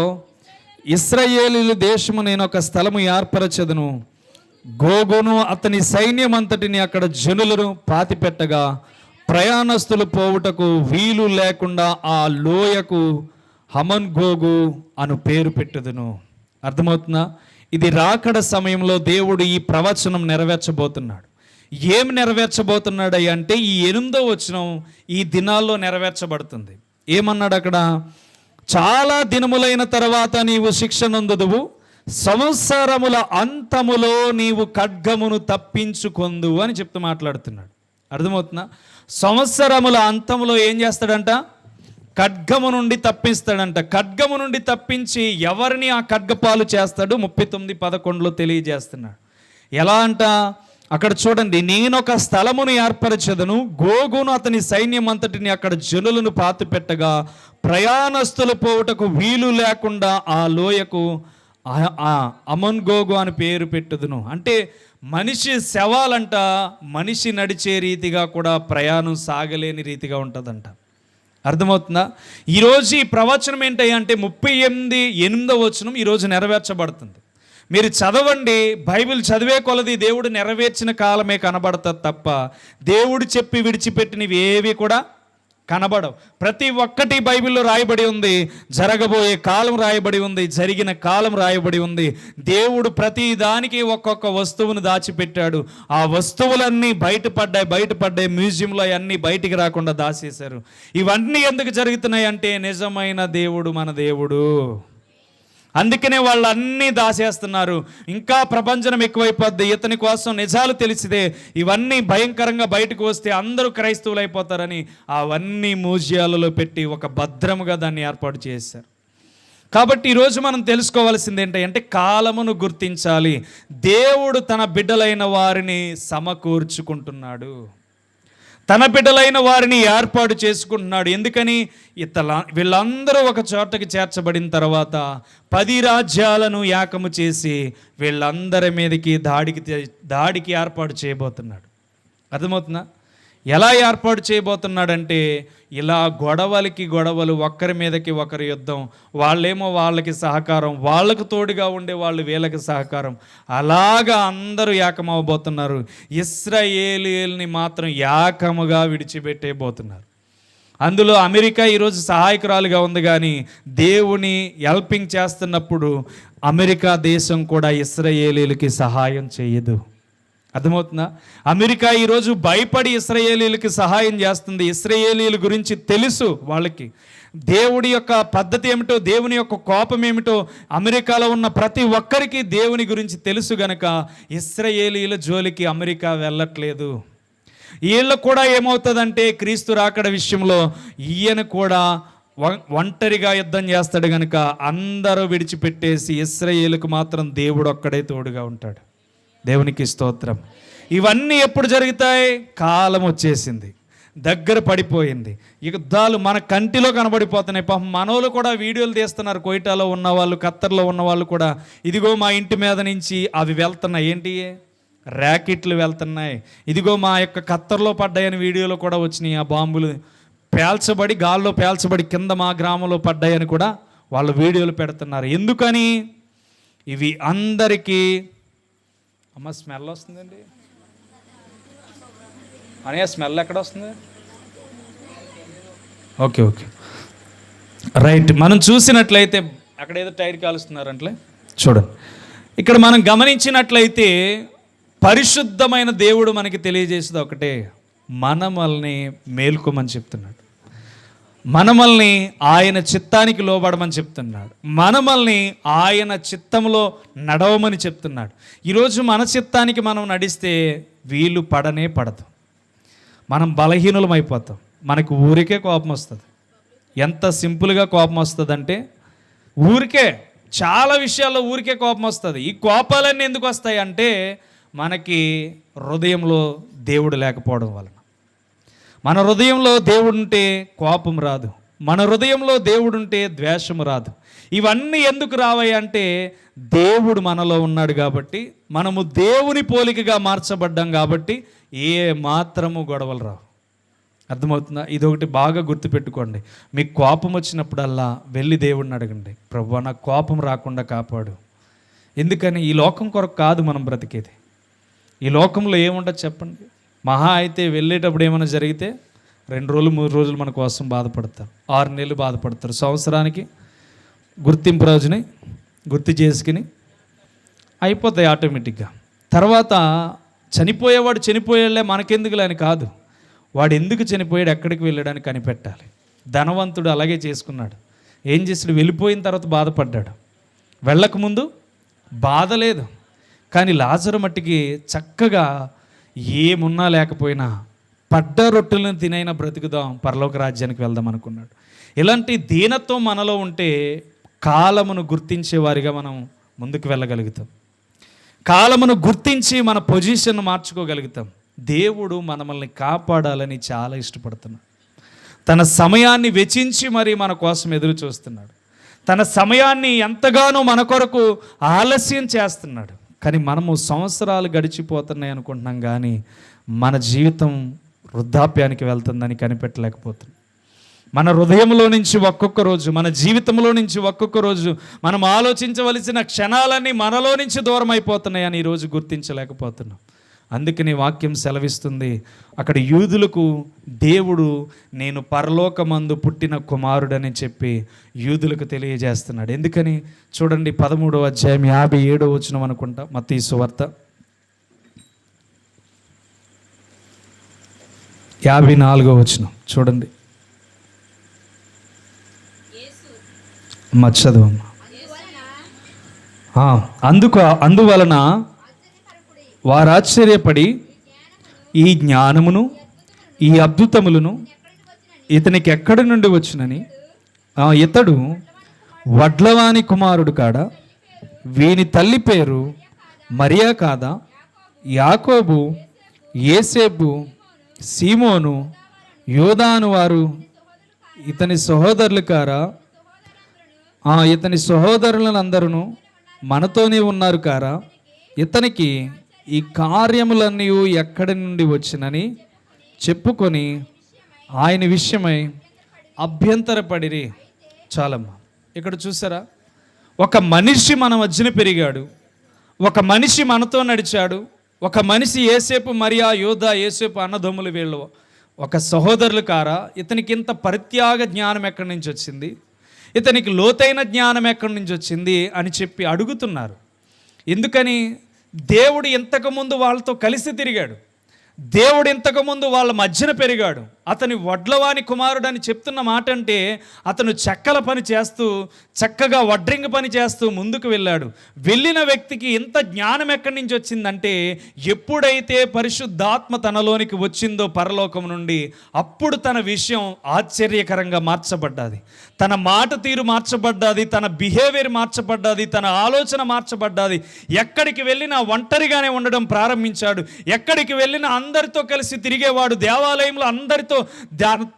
ఇశ్రాయేలీయుల దేశము నేను ఒక స్థలము ఏర్పరచెదను. గోగును అతని సైన్యమంతటిని అక్కడ జనులను పాతిపెట్టగా ప్రయాణస్తులు పోవుటకు వీలు లేకుండా ఆ లోయకు హమన్ గోగు అను పేరు పెట్టుదును. అర్థమవుతుందా? ఇది రాకడ సమయంలో దేవుడు ఈ ప్రవచనం నెరవేర్చబోతున్నాడు. ఏం నెరవేర్చబోతున్నాడు అంటే ఈ 8వ వచనం ఈ దినాల్లో నెరవేర్చబడుతుంది. ఏమన్నాడు అక్కడ? చాలా దినములైన తర్వాత నీవు శిక్ష నొందుదువు, సంవత్సరముల అంతములో నీవు ఖడ్గమును తప్పించుకొందు అని చెప్తూ మాట్లాడుతున్నాడు. అర్థమవుతుందా? సంవత్సరముల అంతములో ఏం చేస్తాడంట? ఖడ్గము నుండి తప్పిస్తాడంట. ఖడ్గము నుండి తప్పించి ఎవరిని ఆ ఖడ్గపాలు చేస్తాడు? 39:11 తెలియజేస్తున్నాడు. ఎలా అంట? అక్కడ చూడండి, నేనొక స్థలమును ఏర్పరచెదను, గోగును అతని సైన్యం అంతటిని అక్కడ జనులను పాతిపెట్టగా ప్రయాణస్తులు పోవుటకు వీలు లేకుండా ఆ లోయకు అమన్ గోగు అని పేరు పెట్టుదును. అంటే మనిషి శవాలంట మనిషి నడిచే రీతిగా కూడా ప్రయాణం సాగలేని రీతిగా ఉంటుందంట. అర్థమవుతుందా? ఈరోజు ఈ ప్రవచనం ఏంటంటే 38:8వ వచనం ఈరోజు నెరవేర్చబడుతుంది. మీరు చదవండి, బైబిల్ చదివే కొలది దేవుడు నెరవేర్చిన కాలమే కనబడుతుంది తప్ప దేవుడు చెప్పి విడిచిపెట్టినవి ఏవి కూడా కనబడవు. ప్రతి ఒక్కటి బైబిల్లో రాయబడి ఉంది. జరగబోయే కాలం రాయబడి ఉంది, జరిగిన కాలం రాయబడి ఉంది. దేవుడు ప్రతి దానికి ఒక్కొక్క వస్తువును దాచిపెట్టాడు. ఆ వస్తువులన్నీ బయటపడ్డాయి. మ్యూజియంలో అన్నీ బయటికి రాకుండా దాచేశారు. ఇవన్నీ ఎందుకు జరుగుతున్నాయి అంటే నిజమైన దేవుడు మన దేవుడు. అందుకనే వాళ్ళు అన్నీ దాచేస్తున్నారు. ఇంకా ప్రపంచం ఎక్కువైపోద్ది. ఇతని కోసం నిజాలు తెలిసిదే ఇవన్నీ భయంకరంగా బయటకు వస్తే అందరూ క్రైస్తవులు అయిపోతారని అవన్నీ మ్యూజియాలలో పెట్టి ఒక భద్రముగా దాన్ని ఏర్పాటు చేశారు. కాబట్టి ఈరోజు మనం తెలుసుకోవాల్సింది ఏంటంటే కాలమును గుర్తించాలి. దేవుడు తన బిడ్డలైన వారిని సమకూర్చుకుంటున్నాడు, తన బిడ్డలైన వారిని ఏర్పాటు చేసుకుంటున్నాడు. ఎందుకని? వీళ్ళందరూ ఒక చోటకి చేర్చబడిన తర్వాత 10 రాజ్యాలను ఏకము చేసి వీళ్ళందరి మీదకి దాడికి ఏర్పాటు చేయబోతున్నాడు. అర్థమవుతుందా? ఎలా ఏర్పాటు చేయబోతున్నాడంటే ఇలా గొడవలు, ఒక్కరి మీదకి ఒకరి యుద్ధం, వాళ్ళేమో వాళ్ళకి సహకారం, వాళ్ళకు తోడుగా ఉండే వాళ్ళు వీళ్ళకి సహకారం, అలాగా అందరూ ఏకమవబోతున్నారు. ఇశ్రాయేలీయుల్ని మాత్రం ఏకముగా విడిచిపెట్టేయబోతున్నారు. అందులో అమెరికా ఈరోజు సహాయకురాలుగా ఉంది, కానీ దేవుని హెల్పింగ్ చేస్తున్నప్పుడు అమెరికా దేశం కూడా ఇశ్రాయేలీయులకి సహాయం చేయదు. అర్థమవుతుందా? అమెరికా ఈరోజు భయపడి ఇశ్రాయేలీయులకి సహాయం చేస్తుంది. ఇశ్రాయేలీయుల గురించి తెలుసు వాళ్ళకి, దేవుడి యొక్క పద్ధతి ఏమిటో, దేవుని యొక్క కోపం ఏమిటో అమెరికాలో ఉన్న ప్రతి ఒక్కరికి దేవుని గురించి తెలుసు గనక ఇశ్రాయేలీయుల జోలికి అమెరికా వెళ్ళట్లేదు. వీళ్ళు కూడా ఏమవుతుందంటే క్రీస్తు రాకడ విషయంలో ఈయన కూడా ఒంటరిగా యుద్ధం చేస్తాడు గనక అందరూ విడిచిపెట్టేసి ఇశ్రాయేలుకు మాత్రం దేవుడు ఒక్కడే తోడుగా ఉంటాడు. దేవునికి స్తోత్రం. ఇవన్నీ ఎప్పుడు జరుగుతాయి? కాలం వచ్చేసింది, దగ్గర పడిపోయింది, యుద్ధాలు మన కంటిలో కనబడిపోతున్నాయి. పాపం మనోళ్ళు కూడా వీడియోలు తీస్తున్నారు. కోయిటాలో ఉన్నవాళ్ళు, ఖత్తర్లో ఉన్నవాళ్ళు కూడా, ఇదిగో మా ఇంటి మీద నుంచి అవి వెళ్తున్నాయి, ఏంటి ర్యాకెట్లు వెళ్తున్నాయి, ఇదిగో మా యొక్క ఖత్తర్లో పడ్డాయని వీడియోలో కూడా వచ్చినాయి. ఆ బాంబులు పేల్చబడి, గాల్లో పేల్చబడి కింద మా గ్రామంలో పడ్డాయని కూడా వాళ్ళు వీడియోలు పెడుతున్నారు. ఎందుకని? ఇవి అందరికీ అమ్మ స్మెల్ వస్తుందండి. అనే స్మెల్ ఎక్కడ వస్తుంది? Okay right. మనం చూసినట్లయితే అక్కడ ఏదో టైర్ కాలుస్తున్నారంటే చూడండి. ఇక్కడ మనం గమనించినట్లయితే పరిశుద్ధమైన దేవుడు మనకి తెలియజేసేది ఒకటే, మనమల్ని మేల్కోమని చెప్తున్నాడు, మనమల్ని ఆయన చిత్తానికి లోబడమని చెప్తున్నాడు, మనమల్ని ఆయన చిత్తంలో నడవమని చెప్తున్నాడు. ఈరోజు మన చిత్తానికి మనం నడిస్తే వీలు పడనే పడదు, మనం బలహీనులం అయిపోతాం. మనకు ఊరికే కోపం వస్తుంది. ఎంత సింపుల్గా కోపం వస్తుంది అంటే, ఊరికే చాలా విషయాల్లో ఊరికే కోపం వస్తుంది. ఈ కోపాలన్నీ ఎందుకు వస్తాయి అంటే మనకి హృదయంలో దేవుడు లేకపోవడం వలన. మన హృదయంలో దేవుడుంటే కోపం రాదు, మన హృదయంలో దేవుడుంటే ద్వేషము రాదు. ఇవన్నీ ఎందుకు రావాయి అంటే దేవుడు మనలో ఉన్నాడు కాబట్టి, మనము దేవుని పోలికగా మార్చబడ్డాం కాబట్టి ఏ మాత్రము గొడవలు రావు. అర్థమవుతుందా? ఇదొకటి బాగా గుర్తుపెట్టుకోండి. మీకు కోపం వచ్చినప్పుడల్లా వెళ్ళి దేవుడిని అడగండి, ప్రభువా నాకు కోపం రాకుండా కాపాడు. ఎందుకని? ఈ లోకం కొరకు కాదు మనం బ్రతికేది. ఈ లోకంలో ఏముండదు చెప్పండి? మహా అయితే వెళ్ళేటప్పుడు ఏమైనా జరిగితే 2 రోజులు 3 రోజులు మన కోసం బాధపడతారు, 6 నెలలు బాధపడతారు, సంవత్సరానికి గుర్తింపు రోజుని గుర్తు చేసుకుని అయిపోతాయి ఆటోమేటిక్గా. తర్వాత చనిపోయేవాడు చనిపోయేళ్ళే, మనకెందుకులే అని కాదు, వాడు ఎందుకు చనిపోయాడు, ఎక్కడికి వెళ్ళడానికి కనిపెట్టాలి. ధనవంతుడు అలాగే చేసుకున్నాడు. ఏం చేసాడు? వెళ్ళిపోయిన తర్వాత బాధపడ్డాడు, వెళ్ళకముందు బాధ లేదు. కానీ లాజరు మట్టికి చక్కగా ఏమున్నా లేకపోయినా పడ్డ రొట్టెలను తినైనా బ్రతుకుదాం, పరలోక రాజ్యానికి వెళ్దాం అనుకున్నాడు. ఇలాంటి దీనత్వం మనలో ఉంటే కాలమును గుర్తించే వారిగా మనం ముందుకు వెళ్ళగలుగుతాం, కాలమును గుర్తించి మన పొజిషన్ మార్చుకోగలుగుతాం. దేవుడు మనల్ని కాపాడాలని చాలా ఇష్టపడుతున్నాడు. తన సమయాన్ని వెచ్చించి మరి మన కోసం ఎదురు చూస్తున్నాడు. తన సమయాన్ని ఎంతగానో మన కొరకు ఆలస్యం చేస్తున్నాడు. కానీ మనము సంవత్సరాలు గడిచిపోతున్నాయి అనుకుంటున్నాం, కానీ మన జీవితం వృద్ధాప్యానికి వెళ్తుందని కనిపెట్టలేకపోతున్నాం. మన హృదయంలో నుంచి ఒక్కొక్క రోజు, మన జీవితంలో నుంచి ఒక్కొక్క రోజు మనం ఆలోచించవలసిన క్షణాలన్నీ మనలో నుంచి దూరం అయిపోతున్నాయని ఈరోజు గుర్తించలేకపోతున్నాం. అందుకని వాక్యం సెలవిస్తుంది, అక్కడ యూదులకు దేవుడు నేను పరలోకమందు పుట్టిన కుమారుడని చెప్పి యూదులకు తెలియజేస్తున్నాడు. ఎందుకని? చూడండి 13వ అధ్యాయం 57వ వచనం అనుకుంటా, మత్తయి సువార్త 54వ వచనం చూడండి. చదవమ్మా. అందువలన వారు ఆశ్చర్యపడి ఈ జ్ఞానమును ఈ అద్భుతములను ఇతనికి ఎక్కడి నుండి వచ్చునని, ఇతడు వడ్లవాని కుమారుడు కాడా, వీని తల్లి పేరు మరియా కాదా, యాకోబు, యేసేపు, సీమోను, యోదాను వారు ఇతని సహోదరులు కారా, ఇతని సహోదరులందరూ మనతోనే ఉన్నారు కారా, ఇతనికి ఈ కార్యములన్నీ ఎక్కడి నుండి వచ్చినని చెప్పుకొని ఆయన విషయమై అభ్యంతరపడిరి. చాలమ్మా, ఇక్కడ చూసారా, ఒక మనిషి మన మధ్యన పెరిగాడు, ఒక మనిషి మనతో నడిచాడు, ఒక మనిషి ఏసేపు మరియా యోధా ఏసేపు అన్నదమ్ములు వీళ్ళు ఒక సహోదరులు కారా? ఇతనికి ఇంత పరిత్యాగ జ్ఞానం ఎక్కడి నుంచి వచ్చింది, ఇతనికి లోతైన జ్ఞానం ఎక్కడి నుంచి వచ్చింది అని చెప్పి అడుగుతున్నారు. ఎందుకని? దేవుడు ఇంతకుముందు వాళ్ళతో కలిసి తిరిగాడు, దేవుడు ఇంతకుముందు వాళ్ళ మధ్యన పెరిగాడు. అతని వడ్లవాని కుమారుడు అని చెప్తున్న మాట అంటే అతను చెక్కల పని చేస్తూ చక్కగా వడ్రింగ్ పని చేస్తూ ముందుకు వెళ్ళాడు. వెళ్ళిన వ్యక్తికి ఇంత జ్ఞానం ఎక్కడి నుంచి వచ్చిందంటే ఎప్పుడైతే పరిశుద్ధాత్మ తనలోనికి వచ్చిందో పరలోకం నుండి, అప్పుడు తన విషయం ఆశ్చర్యకరంగా మార్చబడ్డాది, తన మాట తీరు మార్చబడ్డాది, తన బిహేవియర్ మార్చబడ్డాది, తన ఆలోచన మార్చబడ్డాది. ఎక్కడికి వెళ్ళినా ఒంటరిగానే ఉండడం ప్రారంభించాడు. ఎక్కడికి వెళ్ళినా అందరితో కలిసి తిరిగేవాడు, దేవాలయంలో అందరితో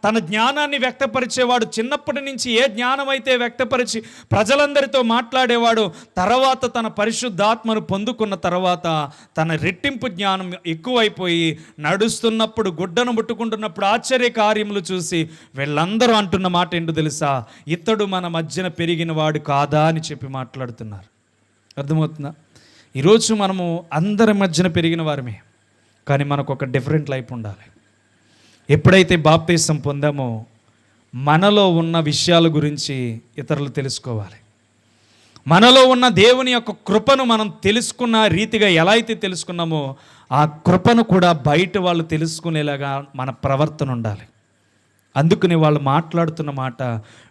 తన జ్ఞానాన్ని వ్యక్తపరిచేవాడు. చిన్నప్పటి నుంచి ఏ జ్ఞానం అయితే వ్యక్తపరిచి ప్రజలందరితో మాట్లాడేవాడు. తర్వాత తన పరిశుద్ధాత్మను పొందుకున్న తర్వాత తన రెట్టింపు జ్ఞానం ఎక్కువైపోయి నడుస్తున్నప్పుడు, గుడ్డను ముట్టుకుంటున్నప్పుడు ఆశ్చర్య కార్యములు చూసి వీళ్ళందరూ అంటున్న మాట ఏంటో తెలుసా? ఇతడు మన మధ్యన పెరిగిన వాడు కాదా అని చెప్పి మాట్లాడుతున్నారు. అర్థమవుతుందా? ఈరోజు మనము అందరి మధ్యన పెరిగిన వారమే, కానీ మనకు ఒక డిఫరెంట్ లైఫ్ ఉండాలి. ఎప్పుడైతే బాప్తిసం పొందామో మనలో ఉన్న విషయాల గురించి ఇతరులు తెలుసుకోవాలి. మనలో ఉన్న దేవుని యొక్క కృపను మనం తెలుసుకున్న రీతిగా ఎలా అయితే తెలుసుకున్నామో ఆ కృపను కూడా బయట వాళ్ళు తెలుసుకునేలాగా మన ప్రవర్తన ఉండాలి. అందుకని వాళ్ళు మాట్లాడుతున్న మాట,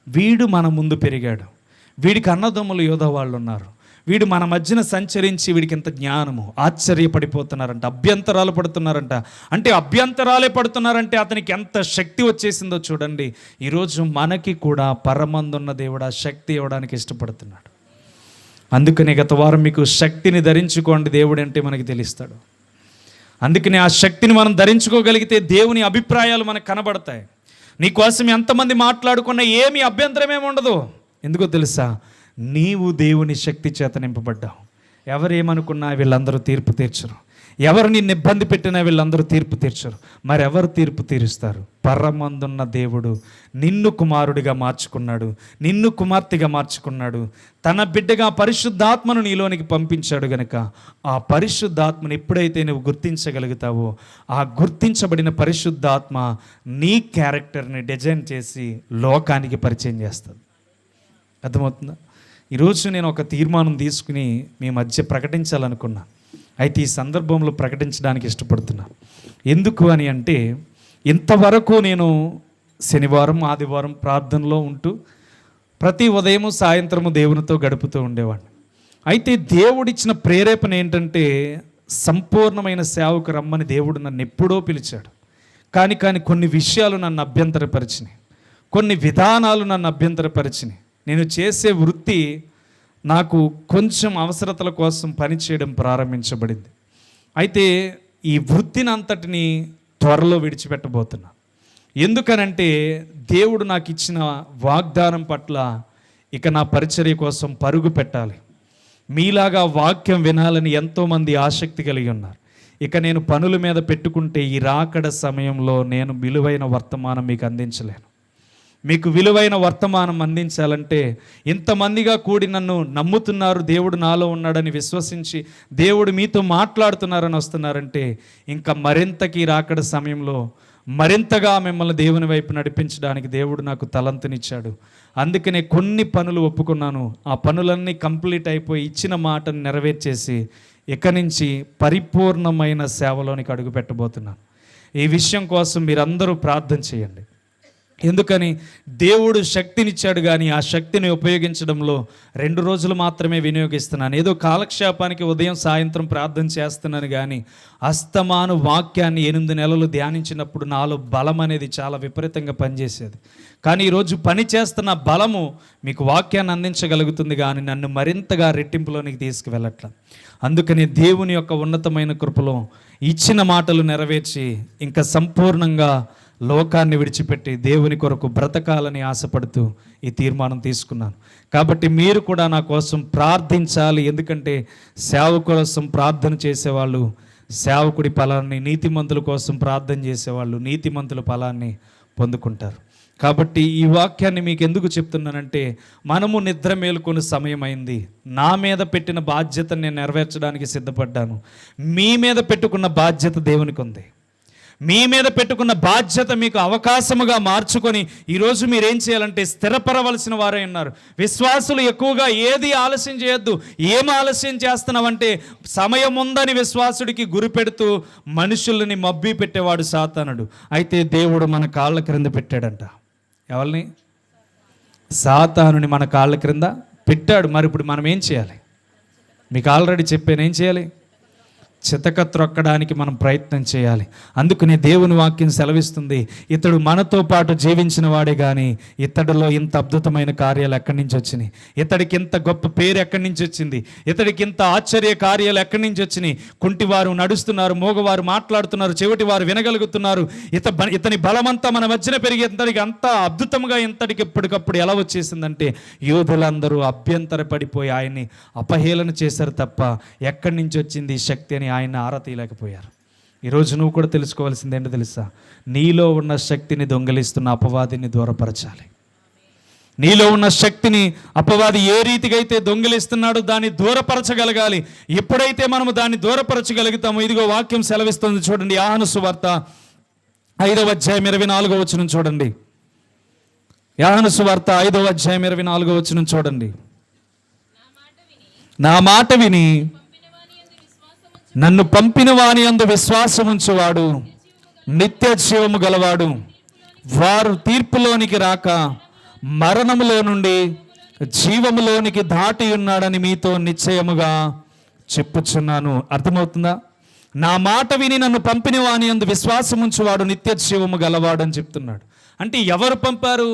వీడు మన ముందు పెరిగాడు, వీడికి అన్నదమ్ములు యోధ వాళ్ళు ఉన్నారు, వీడు మన మధ్యన సంచరించి వీడికి ఎంత జ్ఞానము, ఆశ్చర్యపడిపోతున్నారంట, అభ్యంతరాలు పడుతున్నారంట. అంటే అభ్యంతరాలే పడుతున్నారంటే అతనికి ఎంత శక్తి వచ్చేసిందో చూడండి. ఈరోజు మనకి కూడా పరమందున్న దేవుడు ఆ శక్తి ఇవ్వడానికి ఇష్టపడుతున్నాడు. అందుకని గత వారం మీకు శక్తిని ధరించుకోండి దేవుడు అంటే మనకి తెలుస్తాడు. అందుకని ఆ శక్తిని మనం ధరించుకోగలిగితే దేవుని అభిప్రాయాలు మనకు కనబడతాయి. నీకోసం ఎంతమంది మాట్లాడుకున్నా ఏమి అభ్యంతరమేమి ఉండదు. ఎందుకో తెలుసా? నీవు దేవుని శక్తి చేత నింపబడ్డావు. ఎవరేమనుకున్నా వీళ్ళందరూ తీర్పు తీర్చరు, ఎవరు నిన్ను ఇబ్బంది పెట్టినా వీళ్ళందరూ తీర్పు తీర్చరు. మరెవరు తీర్పు తీరుస్తారు? పరమందున్న దేవుడు నిన్ను కుమారుడిగా మార్చుకున్నాడు, నిన్ను కుమార్తెగా మార్చుకున్నాడు, తన బిడ్డగా పరిశుద్ధాత్మను నీలోనికి పంపించాడు. గనుక ఆ పరిశుద్ధాత్మను ఎప్పుడైతే నువ్వు గుర్తించగలుగుతావో ఆ గుర్తించబడిన పరిశుద్ధాత్మ నీ క్యారెక్టర్ని డిజైన్ చేసి లోకానికి పరిచయం చేస్తుంది. అర్థమవుతుందా? ఈరోజు నేను ఒక తీర్మానం తీసుకుని మీ మధ్య ప్రకటించాలనుకున్నా. అయితే ఈ సందర్భంలో ప్రకటించడానికి ఇష్టపడుతున్నా. ఎందుకు అని అంటే, ఇంతవరకు నేను శనివారం ఆదివారం ప్రార్థనలో ఉంటూ ప్రతి ఉదయము సాయంత్రము దేవునితో గడుపుతూ ఉండేవాడిని. అయితే దేవుడిచ్చిన ప్రేరేపణ ఏంటంటే సంపూర్ణమైన సేవకు రమ్మని దేవుడు నన్ను ఎప్పుడో పిలిచాడు. కానీ కొన్ని విషయాలు నన్ను అభ్యంతరపరిచినాయి, కొన్ని విధానాలు నన్ను అభ్యంతరపరిచినాయి. నేను చేసే వృత్తి నాకు కొంచెం అవసరతల కోసం పనిచేయడం ప్రారంభించబడింది. అయితే ఈ వృత్తిని అంతటిని త్వరలో విడిచిపెట్టబోతున్నా. ఎందుకనంటే దేవుడు నాకు ఇచ్చిన వాగ్దానం పట్ల ఇక నా పరిచర్య కోసం పరుగు పెట్టాలి. మీలాగా వాక్యం వినాలని ఎంతోమంది ఆసక్తి కలిగి ఉన్నారు. ఇక నేను పనుల మీద పెట్టుకుంటే ఈ రాకడ సమయంలో నేను విలువైన వర్తమానం మీకు అందించలేను. మీకు విలువైన వర్తమానం అందించాలంటే ఇంతమందిగా కూడి నన్ను నమ్ముతున్నారు, దేవుడు నాలో ఉన్నాడని విశ్వసించి దేవుడు మీతో మాట్లాడుతున్నారని వస్తున్నారంటే ఇంకా మరింతకి రాకడ సమయంలో మరింతగా మిమ్మల్ని దేవుని వైపు నడిపించడానికి దేవుడు నాకు తలంతునిచ్చాడు. అందుకనే కొన్ని పనులు ఒప్పుకున్నాను. ఆ పనులన్నీ కంప్లీట్ అయిపోయి ఇచ్చిన మాటను నెరవేర్చేసి ఇక నుంచి పరిపూర్ణమైన సేవలోనికి అడుగు పెట్టబోతున్నాను. ఈ విషయం కోసం మీరందరూ ప్రార్థన చేయండి. ఎందుకని? దేవుడు శక్తినిచ్చాడు, కానీ ఆ శక్తిని ఉపయోగించడంలో 2 రోజులు మాత్రమే వినియోగిస్తున్నాను. ఏదో కాలక్షేపానికి ఉదయం సాయంత్రం ప్రార్థన చేస్తున్నాను, కానీ అస్తమాను వాక్యాన్ని 8 నెలలు ధ్యానించినప్పుడు నాలో బలం అనేది చాలా విపరీతంగా పనిచేసేది. కానీ ఈరోజు పని చేస్తున్న బలము మీకు వాక్యాన్ని అందించగలుగుతుంది, కానీ నన్ను మరింతగా రెట్టింపులోనికి తీసుకువెళ్ళట్ల. అందుకని దేవుని యొక్క ఉన్నతమైన కృపలో ఇచ్చిన మాటలు నెరవేర్చి ఇంకా సంపూర్ణంగా లోకాన్ని విడిచిపెట్టి దేవుని కొరకు బ్రతకాలని ఆశపడుతూ ఈ తీర్మానం తీసుకున్నాను. కాబట్టి మీరు కూడా నా కోసం ప్రార్థించాలి. ఎందుకంటే సేవ కోసం ప్రార్థన చేసేవాళ్ళు సేవకుడి ఫలాన్ని, నీతిమంతుల కోసం ప్రార్థన చేసేవాళ్ళు నీతిమంతుల ఫలాన్ని పొందుకుంటారు. కాబట్టి ఈ వాక్యాన్ని మీకు ఎందుకు చెప్తున్నానంటే, మనము నిద్ర మేలుకొని సమయం అయింది. నా మీద పెట్టిన బాధ్యతను నేను నెరవేర్చడానికి సిద్ధపడ్డాను. మీ మీద పెట్టుకున్న బాధ్యత దేవునికి ఉంది. మీ మీద పెట్టుకున్న బాధ్యత మీకు అవకాశముగా మార్చుకొని ఈరోజు మీరేం చేయాలంటే స్థిరపరవలసిన వారే ఉన్నారు. విశ్వాసులు ఎక్కువగా ఏది ఆలస్యం చేయొద్దు. ఏం ఆలస్యం చేస్తున్నావంటే, సమయం ఉందని విశ్వాసుడికి గురిపెడుతూ మనుషుల్ని మబ్బి పెట్టేవాడు సాతానుడు. అయితే దేవుడు మన కాళ్ళ క్రింద పెట్టాడంట. ఎవరిని? సాతానుని మన కాళ్ళ క్రింద పెట్టాడు. మరి ఇప్పుడు మనం ఏం చేయాలి? మీకు ఆల్రెడీ చెప్పాను, ఏం చేయాలి? చితక త్రొక్కడానికి మనం ప్రయత్నం చేయాలి. అందుకనే దేవుని వాక్యం సెలవిస్తుంది, ఇతడు మనతో పాటు జీవించిన వాడే కానీ ఇతడిలో ఇంత అద్భుతమైన కార్యాలు ఎక్కడి నుంచి వచ్చినాయి, ఇతడికి ఇంత గొప్ప పేరు ఎక్కడి నుంచి వచ్చింది, ఇతడికి ఇంత ఆశ్చర్య కార్యాలు ఎక్కడి నుంచి వచ్చినాయి. కుంటివారు నడుస్తున్నారు, మోగవారు మాట్లాడుతున్నారు, చెవిటి వారు వినగలుగుతున్నారు. ఇతని బలమంతా మన మధ్యన పెరిగి ఇతడికి అంత అద్భుతంగా ఇంతటికి ఎప్పటికప్పుడు ఎలా వచ్చేసిందంటే, యూదులందరూ అభ్యంతర పడిపోయి ఆయన్ని అపహేళన చేశారు తప్ప ఎక్కడి నుంచి వచ్చింది ఈ శక్తి అని ఆయన ఆరా తీయలేకపోయారు. ఈరోజు నువ్వు కూడా తెలుసుకోవాల్సింది ఏంటో తెలుసా? నీలో ఉన్న శక్తిని దొంగలిస్తున్న అపవాదిని దూరపరచాలి. నీలో ఉన్న శక్తిని అపవాది ఏ రీతిగా అయితే దొంగిలిస్తున్నాడో దాన్ని దూరపరచగలగాలి. ఎప్పుడైతే మనము దాన్ని దూరపరచగలుగుతామో, ఇదిగో వాక్యం సెలవిస్తుంది చూడండి. యోహాను సువార్త 5వ అధ్యాయం 24వ వచనం చూడండి. యోహాను సువార్త 5వ అధ్యాయం 24వ వచనం చూడండి. నా మాట విని నన్ను పంపిన వాని యందు విశ్వాసముంచువాడు నిత్య జీవము గలవాడు, వారు తీర్పులోనికి రాక మరణములో నుండి జీవములోనికి దాటి ఉన్నాడని మీతో నిశ్చయముగా చెప్పుచున్నాను. అర్థమవుతుందా? నా మాట విని నన్ను పంపిన వాని యందు విశ్వాసముంచువాడు నిత్య జీవము గలవాడు అని చెప్తున్నాడు. అంటే ఎవరు పంపారు?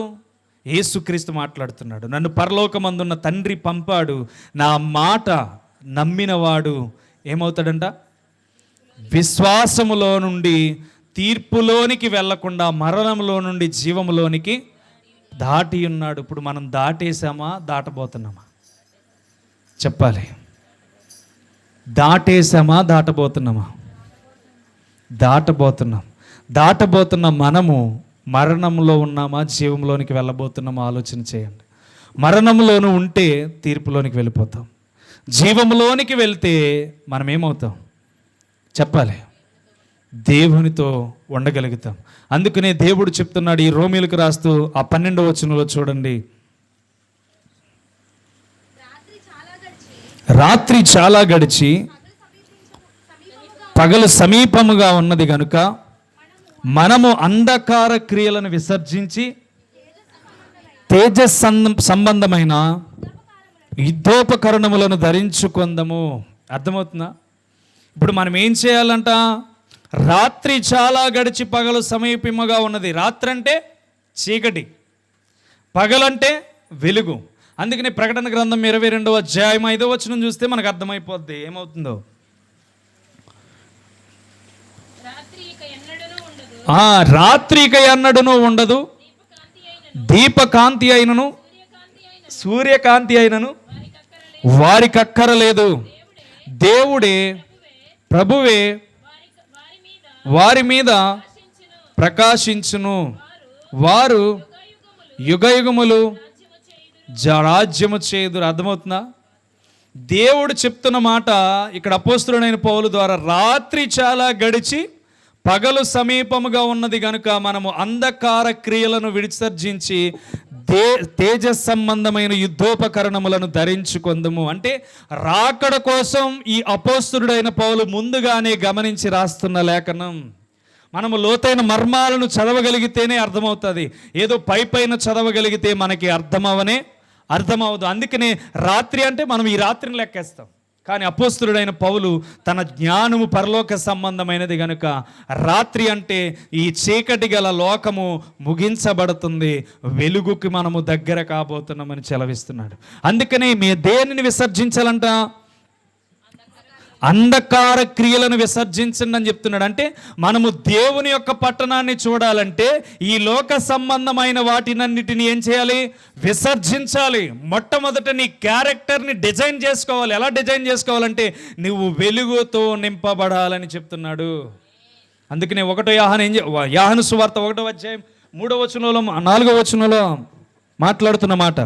యేసుక్రీస్తు మాట్లాడుతున్నాడు. నన్ను పరలోకమందున్న తండ్రి పంపాడు. నా మాట నమ్మినవాడు ఏమవుతాడంట? విశ్వాసములో నుండి తీర్పులోనికి వెళ్లకుండా మరణంలో నుండి జీవములోనికి దాటి ఉన్నాడు. ఇప్పుడు మనం దాటేసామా, దాటబోతున్నామా? చెప్పాలి. దాటేసామా, దాటబోతున్నామా? దాటబోతున్న మనము మరణంలో ఉన్నామా, జీవంలోనికి వెళ్ళబోతున్నామా? ఆలోచన చేయండి. మరణంలోనూ ఉంటే తీర్పులోనికి వెళ్ళిపోతాం. జీవంలోనికి వెళ్తే మనం ఏమవుతాం? చెప్పాలి. దేవునితో ఉండగలుగుతాం. అందుకనే దేవుడు చెప్తున్నాడు ఈ రోమీలకు రాస్తూ ఆ 12వ వచనంలో చూడండి. రాత్రి చాలా గడిచి పగలు సమీపముగా ఉన్నది గనుక మనము అంధకార క్రియలను విసర్జించి తేజ సంబంధమైన యుద్ధోపకరణములను ధరించుకుందాము. అర్థమవుతుందా? ఇప్పుడు మనం ఏం చేయాలంట? రాత్రి చాలా గడిచి పగలు సమీపముగా ఉన్నది. రాత్రి అంటే చీకటి, పగలంటే వెలుగు. అందుకని ప్రకటన గ్రంథం 22వ అధ్యాయం 5వ వచనం చూస్తే మనకు అర్థమైపోద్ది ఏమవుతుందో. రాత్రి ఇక ఎన్నడూను ఉండదు, దీపకాంతి అయినను సూర్యకాంతి అయినను వారికక్కరలేదు. దేవుడే ప్రభువే వారి మీద ప్రకాశించును, వారు యుగయుగములు రాజ్యము చేయుదురు. అర్థమవుతుందా? దేవుడు చెప్తున్న మాట ఇక్కడ అపోస్తలుడైన పౌలు ద్వారా, రాత్రి చాలా గడిచి పగలు సమీపముగా ఉన్నది గనుక మనము అంధకార క్రియలను విసర్జించి తేజ సంబంధమైన యుద్ధోపకరణములను ధరించుకొందుము. అంటే రాకడ కోసం ఈ అపోస్తలుడైన పౌలు ముందుగానే గమనించి రాస్తున్న లేఖనం. మనము లోతైన మర్మాలను చదవగలిగితేనే అర్థమవుతుంది. ఏదో పైన చదవగలిగితే మనకి అర్థమవదు. అందుకనే రాత్రి అంటే మనం ఈ రాత్రిని లెక్కేస్తాం. కానీ అపోస్తలుడైన పౌలు తన జ్ఞానము పరలోక సంబంధమైనది గనుక రాత్రి అంటే ఈ చీకటి గల లోకము ముగించబడుతుంది, వెలుగుకి మనము దగ్గర కాబోతున్నామని చెలవిస్తున్నాడు. అందుకని మీ దేనిని విసర్జించాలంట? అంధకార క్రియలను విసర్జించండి అని చెప్తున్నాడు. అంటే మనము దేవుని యొక్క పట్టణాన్ని చూడాలంటే ఈ లోక సంబంధమైన వాటినన్నిటిని ఏం చేయాలి? విసర్జించాలి. మొట్టమొదట నీ క్యారెక్టర్ని డిజైన్ చేసుకోవాలి. ఎలా డిజైన్ చేసుకోవాలంటే నువ్వు వెలుగుతో నింపబడాలని చెప్తున్నాడు. అందుకనే యోహాను సువార్త 1వ అధ్యాయం 3వ వచనంలో 4వ వచనంలో మాట్లాడుతున్న మాట,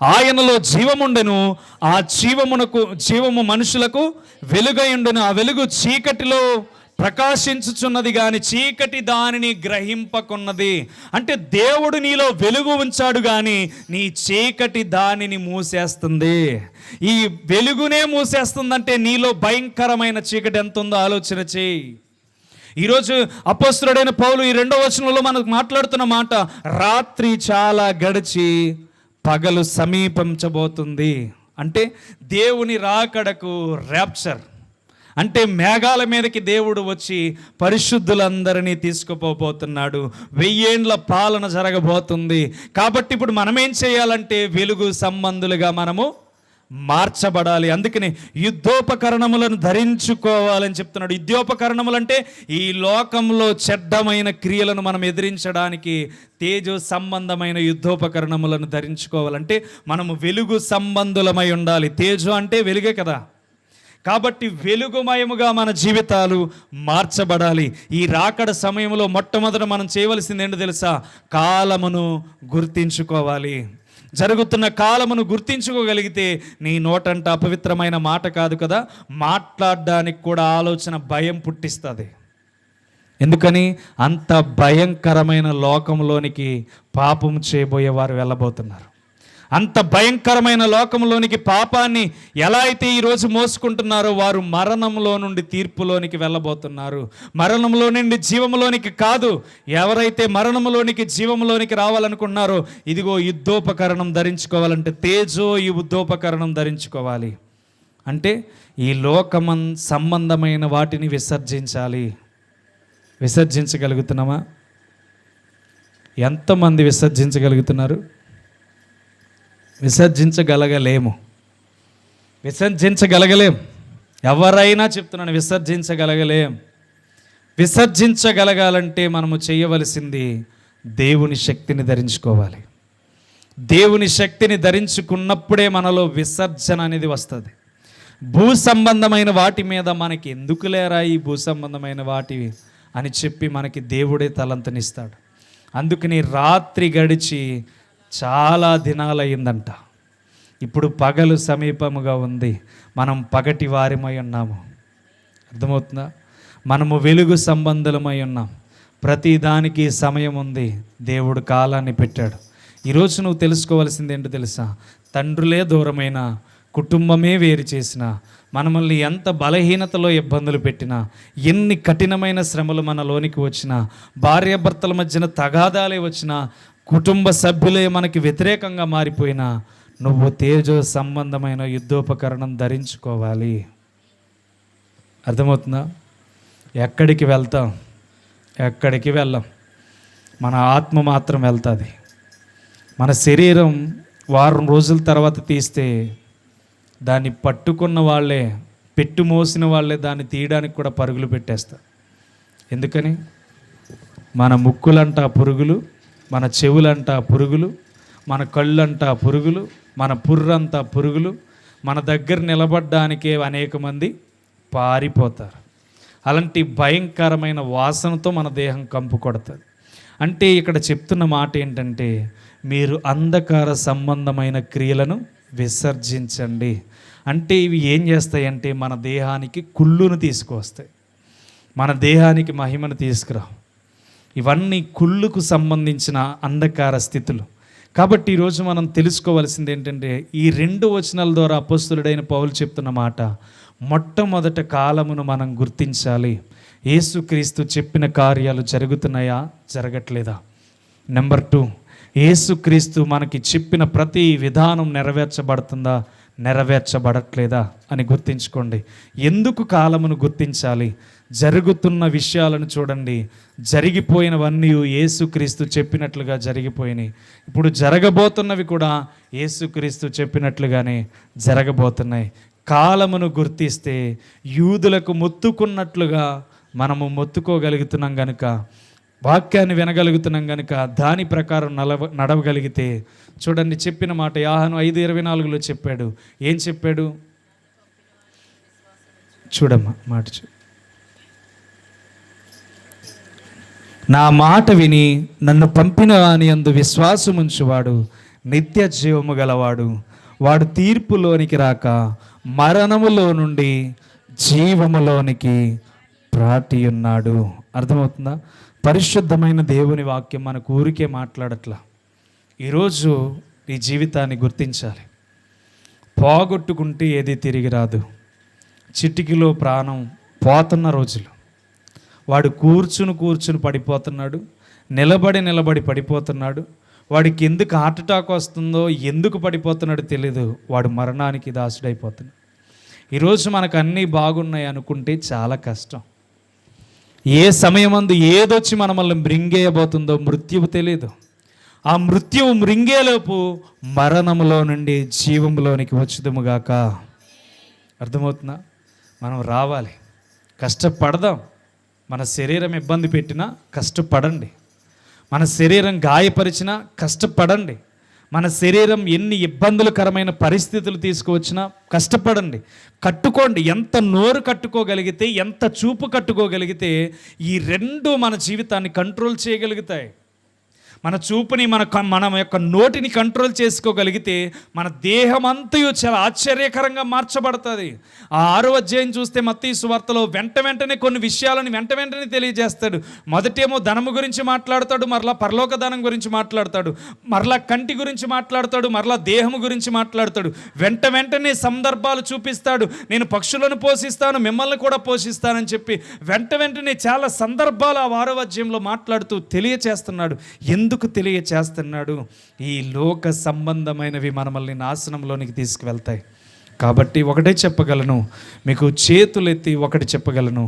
ఆయనలో జీవముండెను, ఆ జీవము మనుషులకు వెలుగయుండెను, ఆ వెలుగు చీకటిలో ప్రకాశించుచున్నది గాని చీకటి దానిని గ్రహింపకున్నది. అంటే దేవుడు నీలో వెలుగు ఉంచాడు కానీ నీ చీకటి దానిని మూసేస్తుంది. ఈ వెలుగునే మూసేస్తుందంటే నీలో భయంకరమైన చీకటి ఎంత ఉందో ఆలోచన చేయి. ఈరోజు అపోస్తలుడైన పౌలు ఈ 2వ వచనంలో మనకు మాట్లాడుతున్న మాట, రాత్రి చాలా గడిచి పగలు సమీపించబోతుంది. అంటే దేవుని రాకడకు ర్యాప్చర్ అంటే మేఘాల మీదకి దేవుడు వచ్చి పరిశుద్ధులందరినీ తీసుకుపోతున్నాడు. 1000 ఏండ్ల పాలన జరగబోతుంది. కాబట్టి ఇప్పుడు మనం ఏం చేయాలంటే వెలుగు సంబంధులుగా మనము మార్చబడాలి. అందుకని యుద్ధోపకరణములను ధరించుకోవాలని చెప్తున్నాడు. యుద్ధోపకరణములు అంటే ఈ లోకంలో చెడ్డమైన క్రియలను మనం ఎదిరించడానికి తేజో సంబంధమైన యుద్ధోపకరణములను ధరించుకోవాలంటే మనము వెలుగు సంబంధులమై ఉండాలి. తేజో అంటే వెలుగే కదా. కాబట్టి వెలుగుమయముగా మన జీవితాలు మార్చబడాలి. ఈ రాకడ సమయంలో మొట్టమొదట మనం చేయవలసింది ఏంటో తెలుసా? కాలమును గుర్తించుకోవాలి. జరుగుతున్న కాలమును గుర్తించుకోగలిగితే నీ నోటంట అపవిత్రమైన మాట కాదు కదా, మాట్లాడడానికి కూడా ఆలోచన భయం పుట్టిస్తుంది. ఎందుకని? అంత భయంకరమైన లోకంలోనికి పాపం చేయబోయే వారు వెళ్ళబోతున్నారు. అంత భయంకరమైన లోకంలోనికి పాపాన్ని ఎలా అయితే ఈరోజు మోసుకుంటున్నారో వారు మరణంలో నుండి తీర్పులోనికి వెళ్ళబోతున్నారు. మరణంలో నుండి జీవంలోనికి కాదు. ఎవరైతే మరణంలోనికి జీవంలోనికి రావాలనుకున్నారో ఇదిగో యుద్ధోపకరణం ధరించుకోవాలంటే తేజో ఈ యుద్ధోపకరణం ధరించుకోవాలి. అంటే ఈ లోకమన్ సంబంధమైన వాటిని విసర్జించాలి. విసర్జించగలుగుతున్నామా? ఎంతమంది విసర్జించగలుగుతున్నారు? విసర్జించగలగలేము. ఎవరైనా చెప్తున్నాను, విసర్జించగలగాలంటే మనము చేయవలసింది దేవుని శక్తిని ధరించుకోవాలి. దేవుని శక్తిని ధరించుకున్నప్పుడే మనలో విసర్జన అనేది వస్తుంది. భూ సంబంధమైన వాటి మీద మనకి ఎందుకు లేరా ఈ భూ సంబంధమైన వాటి అని చెప్పి మనకి దేవుడే తలంతనిస్తాడు. అందుకని రాత్రి గడిచి చాలా దినాలయ్యిందంట. ఇప్పుడు పగలు సమీపముగా ఉంది. మనం పగటి వారిమై ఉన్నాము. అర్థమవుతుందా? మనము వెలుగు సంబంధులమై ఉన్నాం. ప్రతి దానికి సమయం ఉంది. దేవుడు కాలాన్ని పెట్టాడు. ఈరోజు నువ్వు తెలుసుకోవాల్సింది ఏంటో తెలుసా? తండ్రులే దూరమైన, కుటుంబమే వేరు చేసిన, మనల్ని ఎంత బలహీనతలో ఇబ్బందులు పెట్టినా, ఎన్ని కఠినమైన శ్రమలు మనలోనికి వచ్చినా, భార్యాభర్తల మధ్యన తగాదాలే వచ్చినా, కుటుంబ సభ్యులే మనకి వ్యతిరేకంగా మారిపోయినా నువ్వు తేజో సంబంధమైన యుద్ధోపకరణం ధరించుకోవాలి. అర్థమవుతుందా? ఎక్కడికి వెళ్తాం? ఎక్కడికి వెళ్ళాం. మన ఆత్మ మాత్రం వెళ్తుంది. మన శరీరం వారం రోజుల తర్వాత తీస్తే దాన్ని పట్టుకున్న వాళ్ళే, పెట్టు మోసిన వాళ్ళే దాన్ని తీయడానికి కూడా పరుగులు పెట్టేస్తారు. ఎందుకని? మన ముక్కులంట పురుగులు, మన చెవులంట పురుగులు, మన కళ్ళంట పురుగులు, మన పుర్రంతా పురుగులు. మన దగ్గర నిలబడ్డానికే అనేక మంది పారిపోతారు. అలాంటి భయంకరమైన వాసనతో మన దేహం కంపు కొడుతుంది. అంటే ఇక్కడ చెప్తున్న మాట ఏంటంటే మీరు అంధకార సంబంధమైన క్రియలను విసర్జించండి. అంటే ఇవి ఏం చేస్తాయంటే మన దేహానికి కుళ్ళును తీసుకువస్తాయి, మన దేహానికి మహిమను తీసుకురా. ఇవన్నీ కుళ్ళుకు సంబంధించిన అంధకార స్థితులు. కాబట్టి ఈరోజు మనం తెలుసుకోవాల్సింది ఏంటంటే ఈ 2 వచనాల ద్వారా అపోస్తలుడైన పౌలు చెప్తున్న మాట, మొట్టమొదట కాలమును మనం గుర్తించాలి. యేసుక్రీస్తు చెప్పిన కార్యాలు జరుగుతున్నాయా, జరగట్లేదా? నెంబర్ 2, యేసుక్రీస్తు మనకి చెప్పిన ప్రతి విధానం నెరవేర్చబడుతుందా, నెరవేర్చబడట్లేదా అని గుర్తించుకోండి. ఎందుకు కాలమును గుర్తించాలి? జరుగుతున్న విషయాలను చూడండి. జరిగిపోయినవన్నీ యేసుక్రీస్తు చెప్పినట్లుగా జరిగిపోయినాయి. ఇప్పుడు జరగబోతున్నవి కూడా యేసుక్రీస్తు చెప్పినట్లుగానే జరగబోతున్నాయి. కాలమును గుర్తిస్తే యూదులకు మొత్తుకున్నట్లుగా మనము మొత్తుకోగలుగుతున్నాం కనుక, వాక్యాన్ని వినగలుగుతున్నాం కనుక, దాని ప్రకారం నడవగలిగితే, చూడండి చెప్పిన మాట యోహాను 5:24 చెప్పాడు. ఏం చెప్పాడు? చూడమ్మా మాట నా మాట విని నన్ను పంపిన వాని యందు విశ్వాసముంచువాడు నిత్య జీవము గలవాడు, వాడు తీర్పులోనికి రాక మరణములో నుండి జీవములోనికి ప్రాటి ఉన్నాడు. అర్థమవుతుందా? పరిశుద్ధమైన దేవుని వాక్యం మనకు ఊరికే మాట్లాడట్లా. ఈరోజు ఈ జీవితాన్ని గుర్తించాలి. పోగొట్టుకుంటే ఏది తిరిగి రాదు. చిటికిలో ప్రాణం పోతున్న రోజులు. వాడు కూర్చుని పడిపోతున్నాడు, నిలబడి పడిపోతున్నాడు. వాడికి ఎందుకు హార్ట్ అటాక్ వస్తుందో, ఎందుకు పడిపోతున్నాడో తెలియదు. వాడు మరణానికి దాసుడైపోతున్నాడు. ఈరోజు మనకు అన్నీ బాగున్నాయి అనుకుంటే చాలా కష్టం. ఏ సమయమందు ఏదొచ్చి మనల్ని మృంగేయబోతుందో మృత్యువు తెలియదు. ఆ మృత్యువు మృంగేలోపు మరణములో నుండి జీవంలోనికి వచ్చుదుముగాక. అర్థమవుతుందా? మనం రావాలి, కష్టపడదాం. మన శరీరం ఇబ్బంది పెట్టినా కష్టపడండి. మన శరీరం గాయపరిచినా కష్టపడండి. మన శరీరం ఎన్ని ఇబ్బందులకరమైన పరిస్థితులు తీసుకువచ్చినా కష్టపడండి, కట్టుకోండి. ఎంత నోరు కట్టుకోగలిగితే, ఎంత చూపు కట్టుకోగలిగితే, ఈ రెండు మన జీవితాన్ని కంట్రోల్ చేయగలుగుతాయి. మన చూపుని మన యొక్క నోటిని కంట్రోల్ చేసుకోగలిగితే మన దేహం అంతయు చాలా ఆశ్చర్యకరంగా మార్చబడుతుంది. ఆ 6వ అధ్యాయం చూస్తే మత్తయి సువార్తలో వెంటనే కొన్ని విషయాలను వెంటనే తెలియజేస్తాడు. మొదటేమో ధనము గురించి మాట్లాడతాడు, మరలా పరలోక ధనం గురించి మాట్లాడతాడు, మరలా కంటి గురించి మాట్లాడతాడు, మరలా దేహము గురించి మాట్లాడతాడు. వెంటనే సందర్భాలు చూపిస్తాడు. నేను పక్షులను పోషిస్తాను, మిమ్మల్ని కూడా పోషిస్తానని చెప్పి వెంటనే చాలా సందర్భాలు ఆ 6వ అధ్యాయంలో మాట్లాడుతూ తెలియచేస్తున్నాడు. ఎందుకు తెలియచేస్తున్నాడు? ఈ లోక సంబంధమైనవి మనల్ని నాశనంలోనికి తీసుకువెళ్తాయి. కాబట్టి ఒకటే చెప్పగలను, మీకు చేతులెత్తి ఒకటి చెప్పగలను,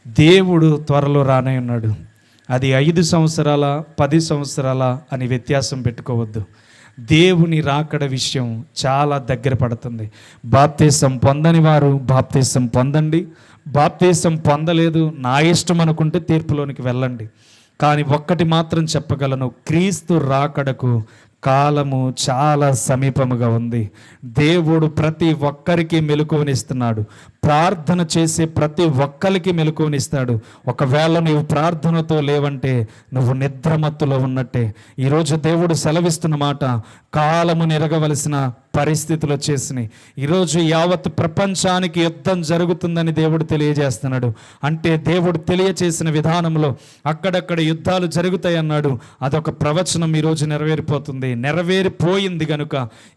దేవుడు త్వరలో రానే ఉన్నాడు. అది 5 సంవత్సరాల 10 సంవత్సరాల అని వ్యత్యాసం పెట్టుకోవద్దు. దేవుని రాకడ విషయం చాలా దగ్గర పడుతుంది. బాప్తీసం పొందని వారు బాప్తీసం పొందండి. బాప్తీసం పొందలేదు, నా ఇష్టం అనుకుంటే తీర్పులోనికి వెళ్ళండి. కానీ ఒక్కటి మాత్రం చెప్పగలను, క్రీస్తు రాకడకు కాలము చాలా సమీపముగా ఉంది. దేవుడు ప్రతి ఒక్కరికి మెలకువనిస్తున్నాడు. ప్రార్థన చేసే ప్రతి ఒక్కరికి మెలకువనిస్తాడు. ఒకవేళ నీవు ప్రార్థనతో లేవంటే నువ్వు నిద్రమత్తులో ఉన్నట్టే. ఈరోజు దేవుడు సెలవిస్తున్న మాట, కాలము నెరగవలసిన పరిస్థితులు వచ్చేసినాయి. ఈరోజు యావత్ ప్రపంచానికి యుద్ధం జరుగుతుందని దేవుడు తెలియజేస్తున్నాడు. అంటే దేవుడు తెలియచేసిన విధానంలో అక్కడక్కడ యుద్ధాలు జరుగుతాయి అన్నాడు. అదొక ప్రవచనం ఈరోజు నెరవేరిపోయింది కనుక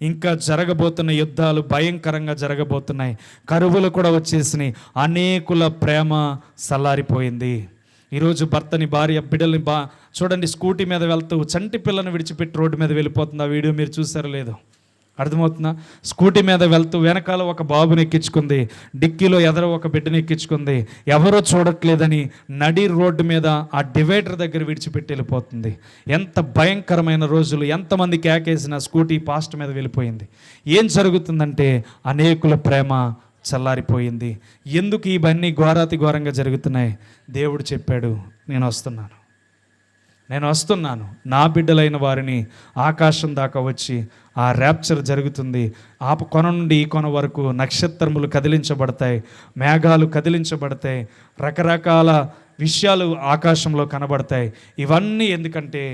ఇంకా జరగబోతున్న యుద్ధాలు భయంకరంగా జరగబోతున్నాయి. కరువులు కూడా వచ్చేసినాయి. అనేకుల ప్రేమ సల్లారిపోయింది. ఈరోజు భర్తని, భార్య, బిడ్డల్ని చూడండి, స్కూటీ మీద వెళ్తూ చంటి పిల్లని విడిచిపెట్టి రోడ్డు మీద వెళ్ళిపోతుంది. ఆ వీడియో మీరు చూసారో లేదో? అర్థమవుతుందా? స్కూటీ మీద వెళ్తూ వెనకాల ఒక బాబుని ఎక్కించుకుంది, డిక్కీలో ఎదరో ఒక బిడ్డని ఎక్కించుకుంది. ఎవరో చూడట్లేదని నడి రోడ్డు మీద ఆ డివైడర్ దగ్గర విడిచిపెట్టి వెళ్ళిపోతుంది. ఎంత భయంకరమైన రోజులు! ఎంతమంది కేకేసిన స్కూటీ పాస్ట్ మీద వెళ్ళిపోయింది. ఏం జరుగుతుందంటే అనేకుల ప్రేమ చల్లారిపోయింది. ఎందుకు ఇవన్నీ ఘోరాతి ఘోరంగా జరుగుతున్నాయి? దేవుడు చెప్పాడు, నేను వస్తున్నాను, నా బిడ్డలైన వారిని ఆకాశం దాకా వచ్చి ఆ ర్యాప్చర్ జరుగుతుంది. ఆ కొన నుండి ఈ కొన వరకు నక్షత్రములు కదిలించబడతాయి, మేఘాలు కదిలించబడతాయి, రకరకాల విషయాలు ఆకాశంలో కనబడతాయి. ఇవన్నీ ఎందుకంటే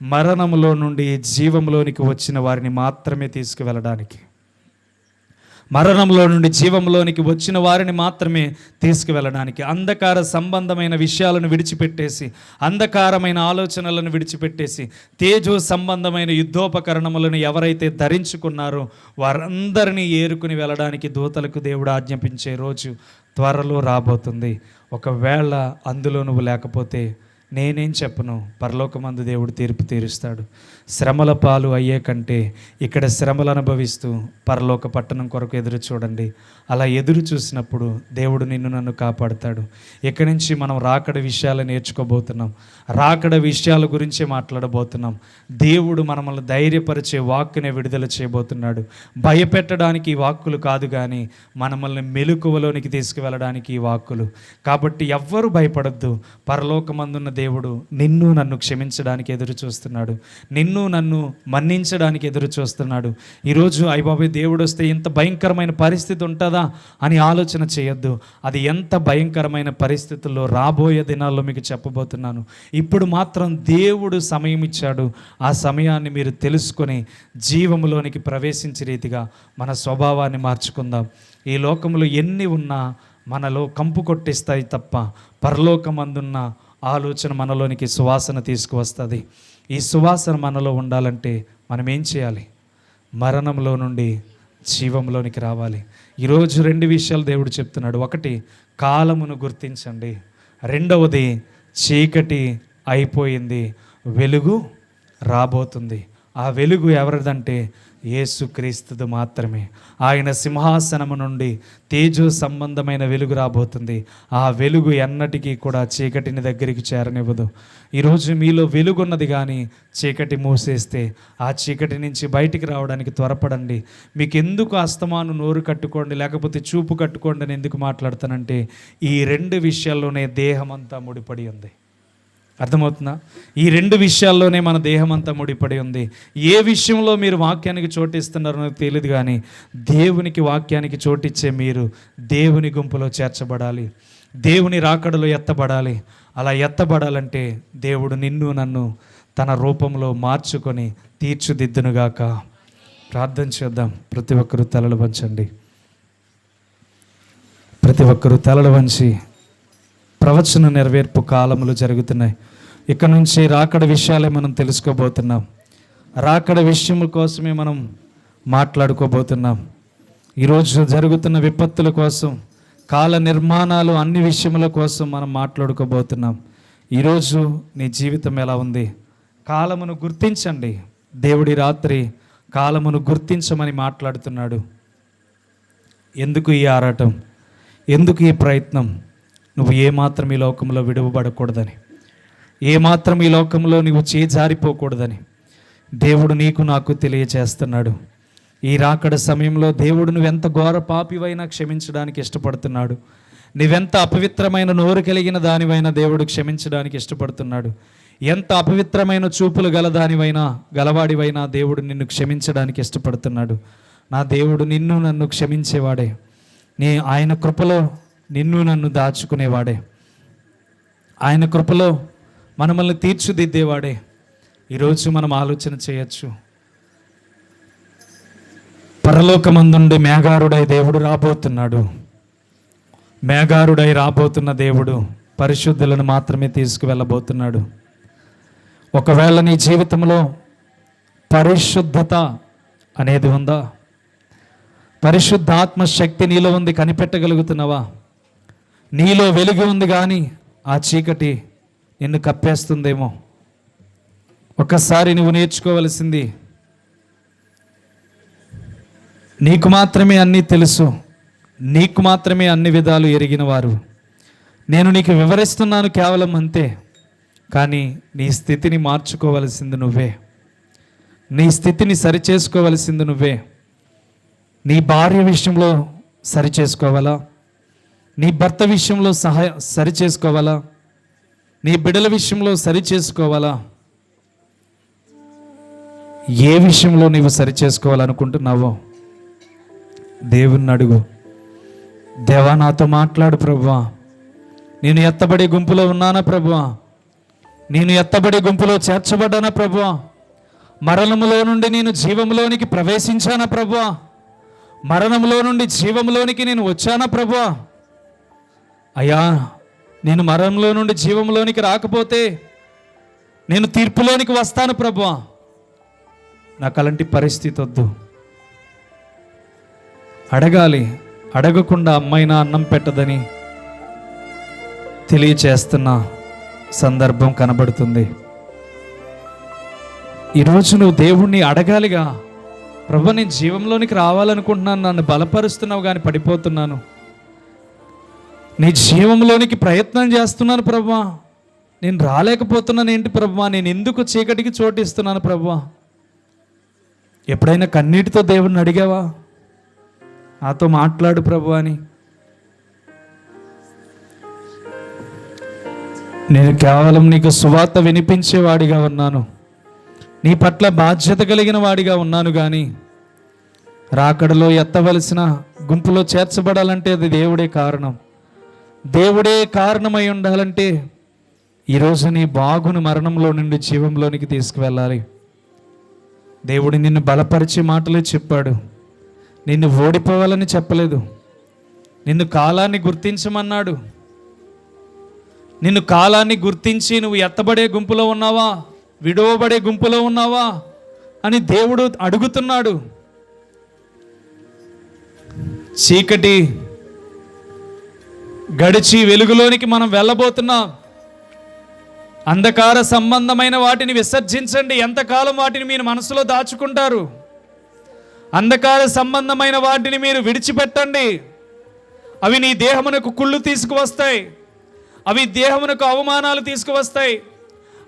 మరణములో నుండి జీవంలోనికి వచ్చిన వారిని మాత్రమే తీసుకువెళ్ళడానికి. మరణంలో నుండి జీవంలోనికి వచ్చిన వారిని మాత్రమే తీసుకువెళ్ళడానికి. అంధకార సంబంధమైన విషయాలను విడిచిపెట్టేసి, అంధకారమైన ఆలోచనలను విడిచిపెట్టేసి, తేజో సంబంధమైన యుద్ధోపకరణములను ఎవరైతే ధరించుకున్నారో వారందరినీ ఏరుకుని వెళ్ళడానికి దూతలకు దేవుడు ఆజ్ఞాపించే రోజు త్వరలో రాబోతుంది. ఒకవేళ అందులో నువ్వు లేకపోతే నేనేం చెప్పను, పరలోకమందు దేవుడు తీర్పు తీరుస్తాడు. శ్రమల పాలు అయ్యే కంటే ఇక్కడ శ్రమలు అనుభవిస్తూ పరలోక పట్టణం కొరకు ఎదురు చూడండి. అలా ఎదురు చూసినప్పుడు దేవుడు నిన్ను నన్ను కాపాడుతాడు. ఇక్కడి నుంచి మనం రాకడ విషయాలు నేర్చుకోబోతున్నాం, రాకడ విషయాల గురించే మాట్లాడబోతున్నాం. దేవుడు మనల్ని ధైర్యపరిచే వాక్కునే విడుదల చేయబోతున్నాడు. భయపెట్టడానికి ఈ వాక్కులు కాదు, కానీ మనల్ని మెలకువలోనికి తీసుకువెళ్ళడానికి ఈ వాక్కులు. కాబట్టి ఎవ్వరూ భయపడద్దు. పరలోకమందున్న దేవుడు నిన్ను నన్ను క్షమించడానికి ఎదురు చూస్తున్నాడు, నిన్ను నన్ను మన్నించడానికి ఎదురు చూస్తున్నాడు. ఈరోజు అయ్యబాబోయ్ దేవుడు వస్తే ఇంత భయంకరమైన పరిస్థితి ఉంటుందా అని ఆలోచన చేయొద్దు. అది ఎంత భయంకరమైన పరిస్థితుల్లో రాబోయే దినాల్లో మీకు చెప్పబోతున్నాను. ఇప్పుడు మాత్రం దేవుడు సమయం ఇచ్చాడు. ఆ సమయాన్ని మీరు తెలుసుకొని జీవములోనికి ప్రవేశించే రీతిగా మన స్వభావాన్ని మార్చుకుందాం. ఈ లోకంలో ఎన్ని ఉన్నా మనలో కంపు కొట్టిస్తాయి తప్ప పరలోకమందున్న ఆలోచన మనలోనికి సువాసన తీసుకువస్తుంది. ఈ సువాసన మనలో ఉండాలంటే మనం ఏం చేయాలి? మరణంలో నుండి జీవంలోనికి రావాలి. ఈరోజు 2 విషయాలు దేవుడు చెప్తున్నాడు. ఒకటి, కాలమును గుర్తించండి. రెండవది, చీకటి అయిపోయింది, వెలుగు రాబోతుంది. ఆ వెలుగు ఎవరిదంటే యేసుక్రీస్తుది మాత్రమే. ఆయన సింహాసనము నుండి తేజో సంబంధమైన వెలుగు రాబోతుంది. ఆ వెలుగు ఎన్నటికీ కూడా చీకటిని దగ్గరికి చేరనివ్వదు. ఈరోజు మీలో వెలుగున్నది, కానీ చీకటి మూసేస్తే ఆ చీకటి నుంచి బయటికి రావడానికి త్వరపడండి. మీకు ఎందుకు అస్తమాను నోరు కట్టుకోండి, లేకపోతే చూపు కట్టుకోండి అని ఎందుకు మాట్లాడతానంటే ఈ 2 విషయాల్లోనే దేహం అంతా ముడిపడి ఉంది. అర్థమవుతుందా? ఈ 2 విషయాల్లోనే మన దేహం అంతా ముడిపడి ఉంది. ఏ విషయంలో మీరు వాక్యానికి చోటిస్తున్నారో నాకు తెలియదు, కానీ దేవునికి వాక్యానికి చోటిచ్చే మీరు దేవుని గుంపులో చేర్చబడాలి, దేవుని రాకడలో ఎత్తబడాలి. అలా ఎత్తబడాలంటే దేవుడు నిన్ను నన్ను తన రూపంలో మార్చుకొని తీర్చిదిద్దునుగాక. ప్రార్థన చేద్దాం. ప్రతి ఒక్కరూ తలలు వంచండి. ప్రతి ఒక్కరూ తలలు వంచి, ప్రవచన నెరవేర్పు కాలములు జరుగుతున్నాయి. ఇక నుంచి రాకడ విషయాలే మనం తెలుసుకోబోతున్నాం. రాకడ విషయముల కోసమే మనం మాట్లాడుకోబోతున్నాం. ఈరోజు జరుగుతున్న విపత్తుల కోసం, కాల నిర్మాణాలు, అన్ని విషయముల కోసం మనం మాట్లాడుకోబోతున్నాం. ఈరోజు నీ జీవితం ఎలా ఉంది? కాలమును గుర్తించండి. దేవుడి రాత్రి కాలమును గుర్తించమని మాట్లాడుతున్నాడు. ఎందుకు ఈ ఆరాటం? ఎందుకు ఈ ప్రయత్నం? నువ్వు ఏమాత్రం ఈ లోకంలో విడువబడకూడదని, ఏమాత్రం ఈ లోకంలో నువ్వు చేజారిపోకూడదని దేవుడు నీకు నాకు తెలియచేస్తున్నాడు. ఈ రాకడ సమయంలో దేవుడు నువ్వెంత ఘోర పాపివైనా క్షమించడానికి ఇష్టపడుతున్నాడు. నువ్వెంత అపవిత్రమైన నోరు కలిగిన దానివైనా దేవుడు క్షమించడానికి ఇష్టపడుతున్నాడు. ఎంత అపవిత్రమైన చూపులు గలదానివైనా, గలవాడివైనా దేవుడు నిన్ను క్షమించడానికి ఇష్టపడుతున్నాడు. నా దేవుడు నిన్ను నన్ను క్షమించేవాడే. ఆయన కృపలో నిన్ను నన్ను దాచుకునేవాడే. ఆయన కృపలో మనల్ని తీర్చిదిద్దేవాడే. ఈరోజు మనం ఆలోచన చేయొచ్చు. పరలోకమందుండి మేఘారుడై దేవుడు రాబోతున్నాడు. మేఘారుడై రాబోతున్న దేవుడు పరిశుద్ధులను మాత్రమే తీసుకువెళ్ళబోతున్నాడు. ఒకవేళ నీ జీవితంలో పరిశుద్ధత అనేది ఉందా? పరిశుద్ధాత్మ శక్తి నీలో ఉంది, కనిపెట్టగలుగుతున్నావా? నీలో వెలుగు ఉంది, కానీ ఆ చీకటి నిన్ను కప్పేస్తుందేమో. ఒకసారి నువ్వు నేర్చుకోవలసింది, నీకు మాత్రమే అన్నీ తెలుసు, నీకు మాత్రమే అన్ని విధాలు ఎరిగిన వారు. నేను నీకు వివరిస్తున్నాను కేవలం అంతే. కానీ నీ స్థితిని మార్చుకోవలసింది నువ్వే. నీ స్థితిని సరిచేసుకోవలసింది నువ్వే. నీ భార్య విషయంలో సరిచేసుకోవాలా? నీ భర్త విషయంలో సరిచేసుకోవాలా? నీ బిడ్డల విషయంలో సరిచేసుకోవాలా? ఏ విషయంలో నీవు సరిచేసుకోవాలనుకుంటున్నావో దేవుణ్ణి అడుగు. దేవా, నాతో మాట్లాడు ప్రభువా. నేను ఎత్తబడే గుంపులో ఉన్నానా ప్రభువా? నేను ఎత్తబడే గుంపులో చేర్చబడ్డానా ప్రభువా? మరణములో నుండి నేను జీవంలోనికి ప్రవేశించానా ప్రభువా? మరణంలో నుండి జీవంలోనికి నేను వచ్చానా ప్రభువా? అయ్యా, నేను మరణంలో నుండి జీవంలోనికి రాకపోతే నేను తీర్పులోనికి వస్తాను ప్రభువా. నాకు అలాంటి పరిస్థితి వద్దు. అడగాలి. అడగకుండా అమ్మైనా అన్నం పెట్టదని తెలియచేస్తున్నా. సందర్భం కనబడుతుంది. ఈరోజు నువ్వు దేవుణ్ణి అడగాలిగా, ప్రభు నేను జీవంలోనికి రావాలనుకుంటున్నాను, నన్ను బలపరుస్తున్నావు కానీ పడిపోతున్నాను, నీ జీవంలోనికి ప్రయత్నం చేస్తున్నాను ప్రభువా, నేను రాలేకపోతున్నాను ఏంటి ప్రభువా, నేను ఎందుకు చీకటికి చోటిస్తున్నాను ప్రభువా. ఎప్పుడైనా కన్నీటితో దేవుణ్ణి అడిగావా, నాతో మాట్లాడు ప్రభువా అని? నేను కేవలం నీకు సువార్త వినిపించేవాడిగా ఉన్నాను, నీ పట్ల బాధ్యత కలిగిన వాడిగా ఉన్నాను, కానీ రాకడలో ఎత్తవలసిన గుంపులో చేర్చబడాలంటే అది దేవుడే కారణం. దేవుడే కారణమై ఉండాలంటే ఈరోజు నీ బాగును మరణంలో నుండి జీవంలోనికి తీసుకువెళ్ళాలి. దేవుడు నిన్ను బలపరిచే మాటలే చెప్పాడు, నిన్ను ఓడిపోవాలని చెప్పలేదు. నిన్ను కాలాన్ని గుర్తించమన్నాడు. నిన్ను కాలాన్ని గుర్తించి నువ్వు ఎత్తబడే గుంపులో ఉన్నావా, విడవబడే గుంపులో ఉన్నావా అని దేవుడు అడుగుతున్నాడు. చీకటి గడిచి వెలుగులోనికి మనం వెళ్ళబోతున్నాం. అంధకార సంబంధమైన వాటిని విసర్జించండి. ఎంతకాలం వాటిని మీరు మనసులో దాచుకుంటారు? అంధకార సంబంధమైన వాటిని మీరు విడిచిపెట్టండి. అవి నీ దేహమునకు కుళ్ళు తీసుకువస్తాయి, అవి దేహమునకు అవమానాలు తీసుకువస్తాయి,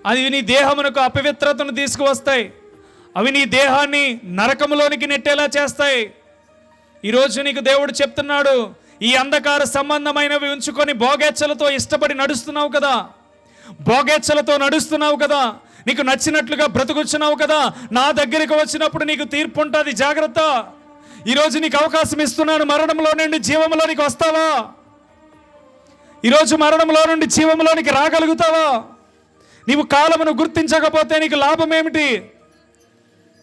అవి నీ దేహమునకు అపవిత్రతను తీసుకువస్తాయి, అవి నీ దేహాన్ని నరకములోనికి నెట్టేలా చేస్తాయి. ఈరోజు నీకు దేవుడు చెప్తున్నాడు, ఈ అంధకార సంబంధమైనవి ఉంచుకొని భోగేచ్ఛలతో ఇష్టపడి నడుస్తున్నావు కదా, భోగేచ్ఛలతో నడుస్తున్నావు కదా, నీకు నచ్చినట్లుగా బ్రతుకుచున్నావు కదా, నా దగ్గరికి వచ్చినప్పుడు నీకు తీర్పు ఉంటుంది, జాగ్రత్త. ఈరోజు నీకు అవకాశం ఇస్తున్నాను, మరణంలో నుండి జీవంలోనికి వస్తావా? ఈరోజు మరణంలో నుండి జీవంలోనికి రాగలుగుతావా? నీవు కాలమును గుర్తించకపోతే నీకు లాభం ఏమిటి?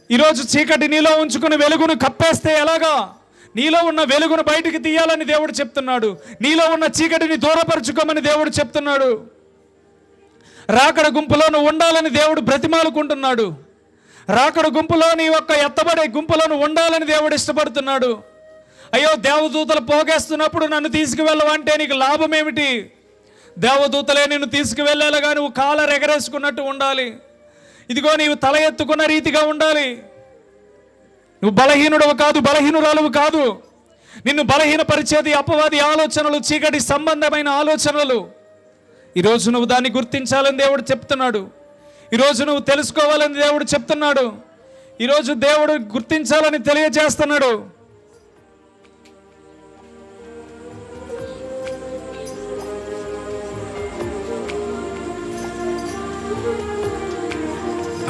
ఈరోజు చీకటి నీలో ఉంచుకుని వెలుగును కప్పేస్తే ఎలాగా? నీలో ఉన్న వెలుగును బయటికి తీయాలని దేవుడు చెప్తున్నాడు, నీలో ఉన్న చీకటిని దూరపరుచుకోమని దేవుడు చెప్తున్నాడు. రాకడ గుంపులో నువ్వు ఉండాలని దేవుడు బ్రతిమాలుకుంటున్నాడు. రాకడ గుంపులో నీ యొక్క ఎత్తబడే గుంపులో నువ్వు ఉండాలని దేవుడు ఇష్టపడుతున్నాడు. అయ్యో, దేవదూతలు పోగేస్తున్నప్పుడు నన్ను తీసుకువెళ్ళవంటే నీకు లాభం ఏమిటి? దేవదూతలే నిన్ను తీసుకువెళ్ళేలాగా నువ్వు కాలర్ ఎగరేసుకున్నట్టు ఉండాలి. ఇదిగో నీవు తల ఎత్తుకున్న రీతిగా ఉండాలి. నువ్వు బలహీనుడవు కాదు, బలహీనురాలువు కాదు. నిన్ను బలహీనపరిచేది అపవాది ఆలోచనలు, చీకటి సంబంధమైన ఆలోచనలు. ఈరోజు నువ్వు దాన్ని గుర్తించాలని దేవుడు చెప్తున్నాడు. ఈరోజు నువ్వు తెలుసుకోవాలని దేవుడు చెప్తున్నాడు. ఈరోజు దేవుడు గుర్తించాలని తెలియజేస్తున్నాడు.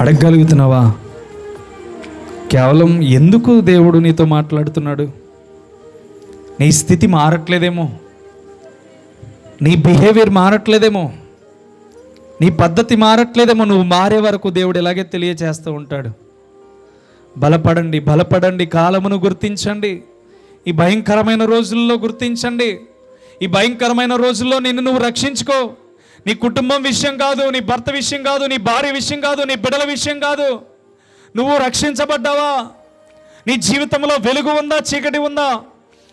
అడగగలుగుతున్నావా? కేవలం ఎందుకు దేవుడు నీతో మాట్లాడుతున్నాడు? నీ స్థితి మారట్లేదేమో, నీ బిహేవియర్ మారట్లేదేమో, నీ పద్ధతి మారట్లేదేమో. నువ్వు మారే వరకు దేవుడు ఇలాగే తెలియజేస్తూ ఉంటాడు. బలపడండి, బలపడండి, కాలమును గుర్తించండి. ఈ భయంకరమైన రోజుల్లో గుర్తించండి. ఈ భయంకరమైన రోజుల్లో నిన్ను నువ్వు రక్షించుకో. నీ కుటుంబం విషయం కాదు, నీ భర్త విషయం కాదు, నీ భార్య విషయం కాదు, నీ బిడ్డల విషయం కాదు. నువ్వు రక్షించబడ్డావా? నీ జీవితంలో వెలుగు ఉందా, చీకటి ఉందా?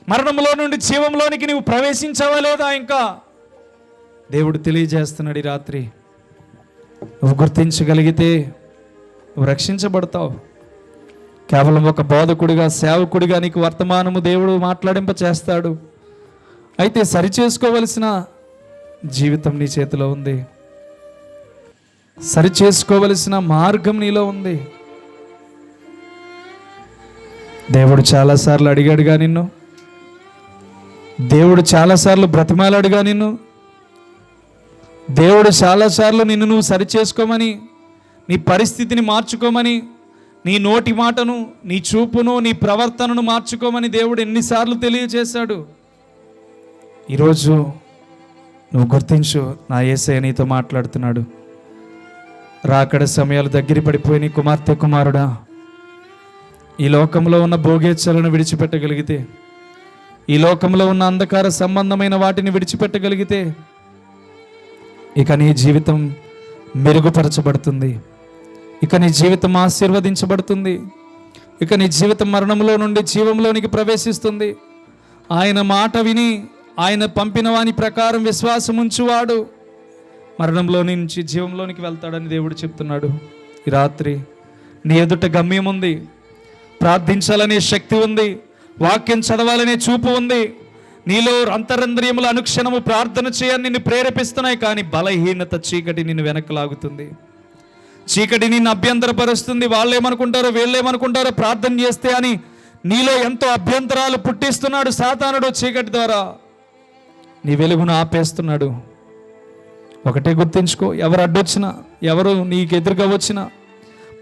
మరణంలో నుండి జీవంలోనికి నువ్వు ప్రవేశించావా లేదా? ఇంకా దేవుడు తెలియజేస్తున్నాడు ఈ రాత్రి. నువ్వు గుర్తించగలిగితే నువ్వు రక్షించబడతావు. కేవలం ఒక బోధకుడిగా, సేవకుడిగా నీకు వర్తమానము దేవుడు మాట్లాడింప చేస్తాడు. అయితే సరిచేసుకోవలసిన జీవితం నీ చేతిలో ఉంది, సరిచేసుకోవలసిన మార్గం నీలో ఉంది. దేవుడు చాలాసార్లు అడిగాడుగా నిన్ను, దేవుడు చాలాసార్లు బ్రతిమాలాడుగా నిన్ను, దేవుడు చాలాసార్లు నిన్ను నువ్వు సరిచేసుకోమని, నీ పరిస్థితిని మార్చుకోమని, నీ నోటి మాటను, నీ చూపును, నీ ప్రవర్తనను మార్చుకోమని దేవుడు ఎన్నిసార్లు తెలియజేశాడు. ఈరోజు నువ్వు గుర్తించు, నా యేసయ్య నీతో మాట్లాడుతున్నాడు. రాకడ సమయాలు దగ్గర పడిపోయి నీ కుమార్తె, కుమారుడా, ఈ లోకంలో ఉన్న భోగేచ్ఛలను విడిచిపెట్టగలిగితే, ఈ లోకంలో ఉన్న అంధకార సంబంధమైన వాటిని విడిచిపెట్టగలిగితే ఇక నీ జీవితం మెరుగుపరచబడుతుంది, ఇక నీ జీవితం ఆశీర్వదించబడుతుంది, ఇక నీ జీవితం మరణంలో నుండి జీవంలోనికి ప్రవేశిస్తుంది. ఆయన మాట విని ఆయన పంపిన వాని ప్రకారం విశ్వాసం ఉంచువాడు మరణంలో నుంచి జీవంలోనికి వెళ్తాడని దేవుడు చెప్తున్నాడు. ఈ రాత్రి నీ ఎదుట గమ్యం ఉంది, ప్రార్థించాలనే శక్తి ఉంది, వాక్యం చదవాలనే చూపు ఉంది, నీలో అంతరంద్రియములు అనుక్షణము ప్రార్థన చేయని నిన్ను ప్రేరేపిస్తున్నాయి. కానీ బలహీనత చీకటి నిన్ను వెనక్కి లాగుతుంది. చీకటి నిన్ను అభ్యంతరపరుస్తుంది. వాళ్ళేమనుకుంటారో వీళ్ళేమనుకుంటారో ప్రార్థన చేస్తే అని నీలో ఎంతో అభ్యంతరాలు పుట్టిస్తున్నాడు సాతానుడు. చీకటి ద్వారా నీ వెలుగును ఆపేస్తున్నాడు. ఒకటే గుర్తించుకో, ఎవరు అడ్డొచ్చినా, ఎవరు నీకు ఎదురుగా వచ్చినా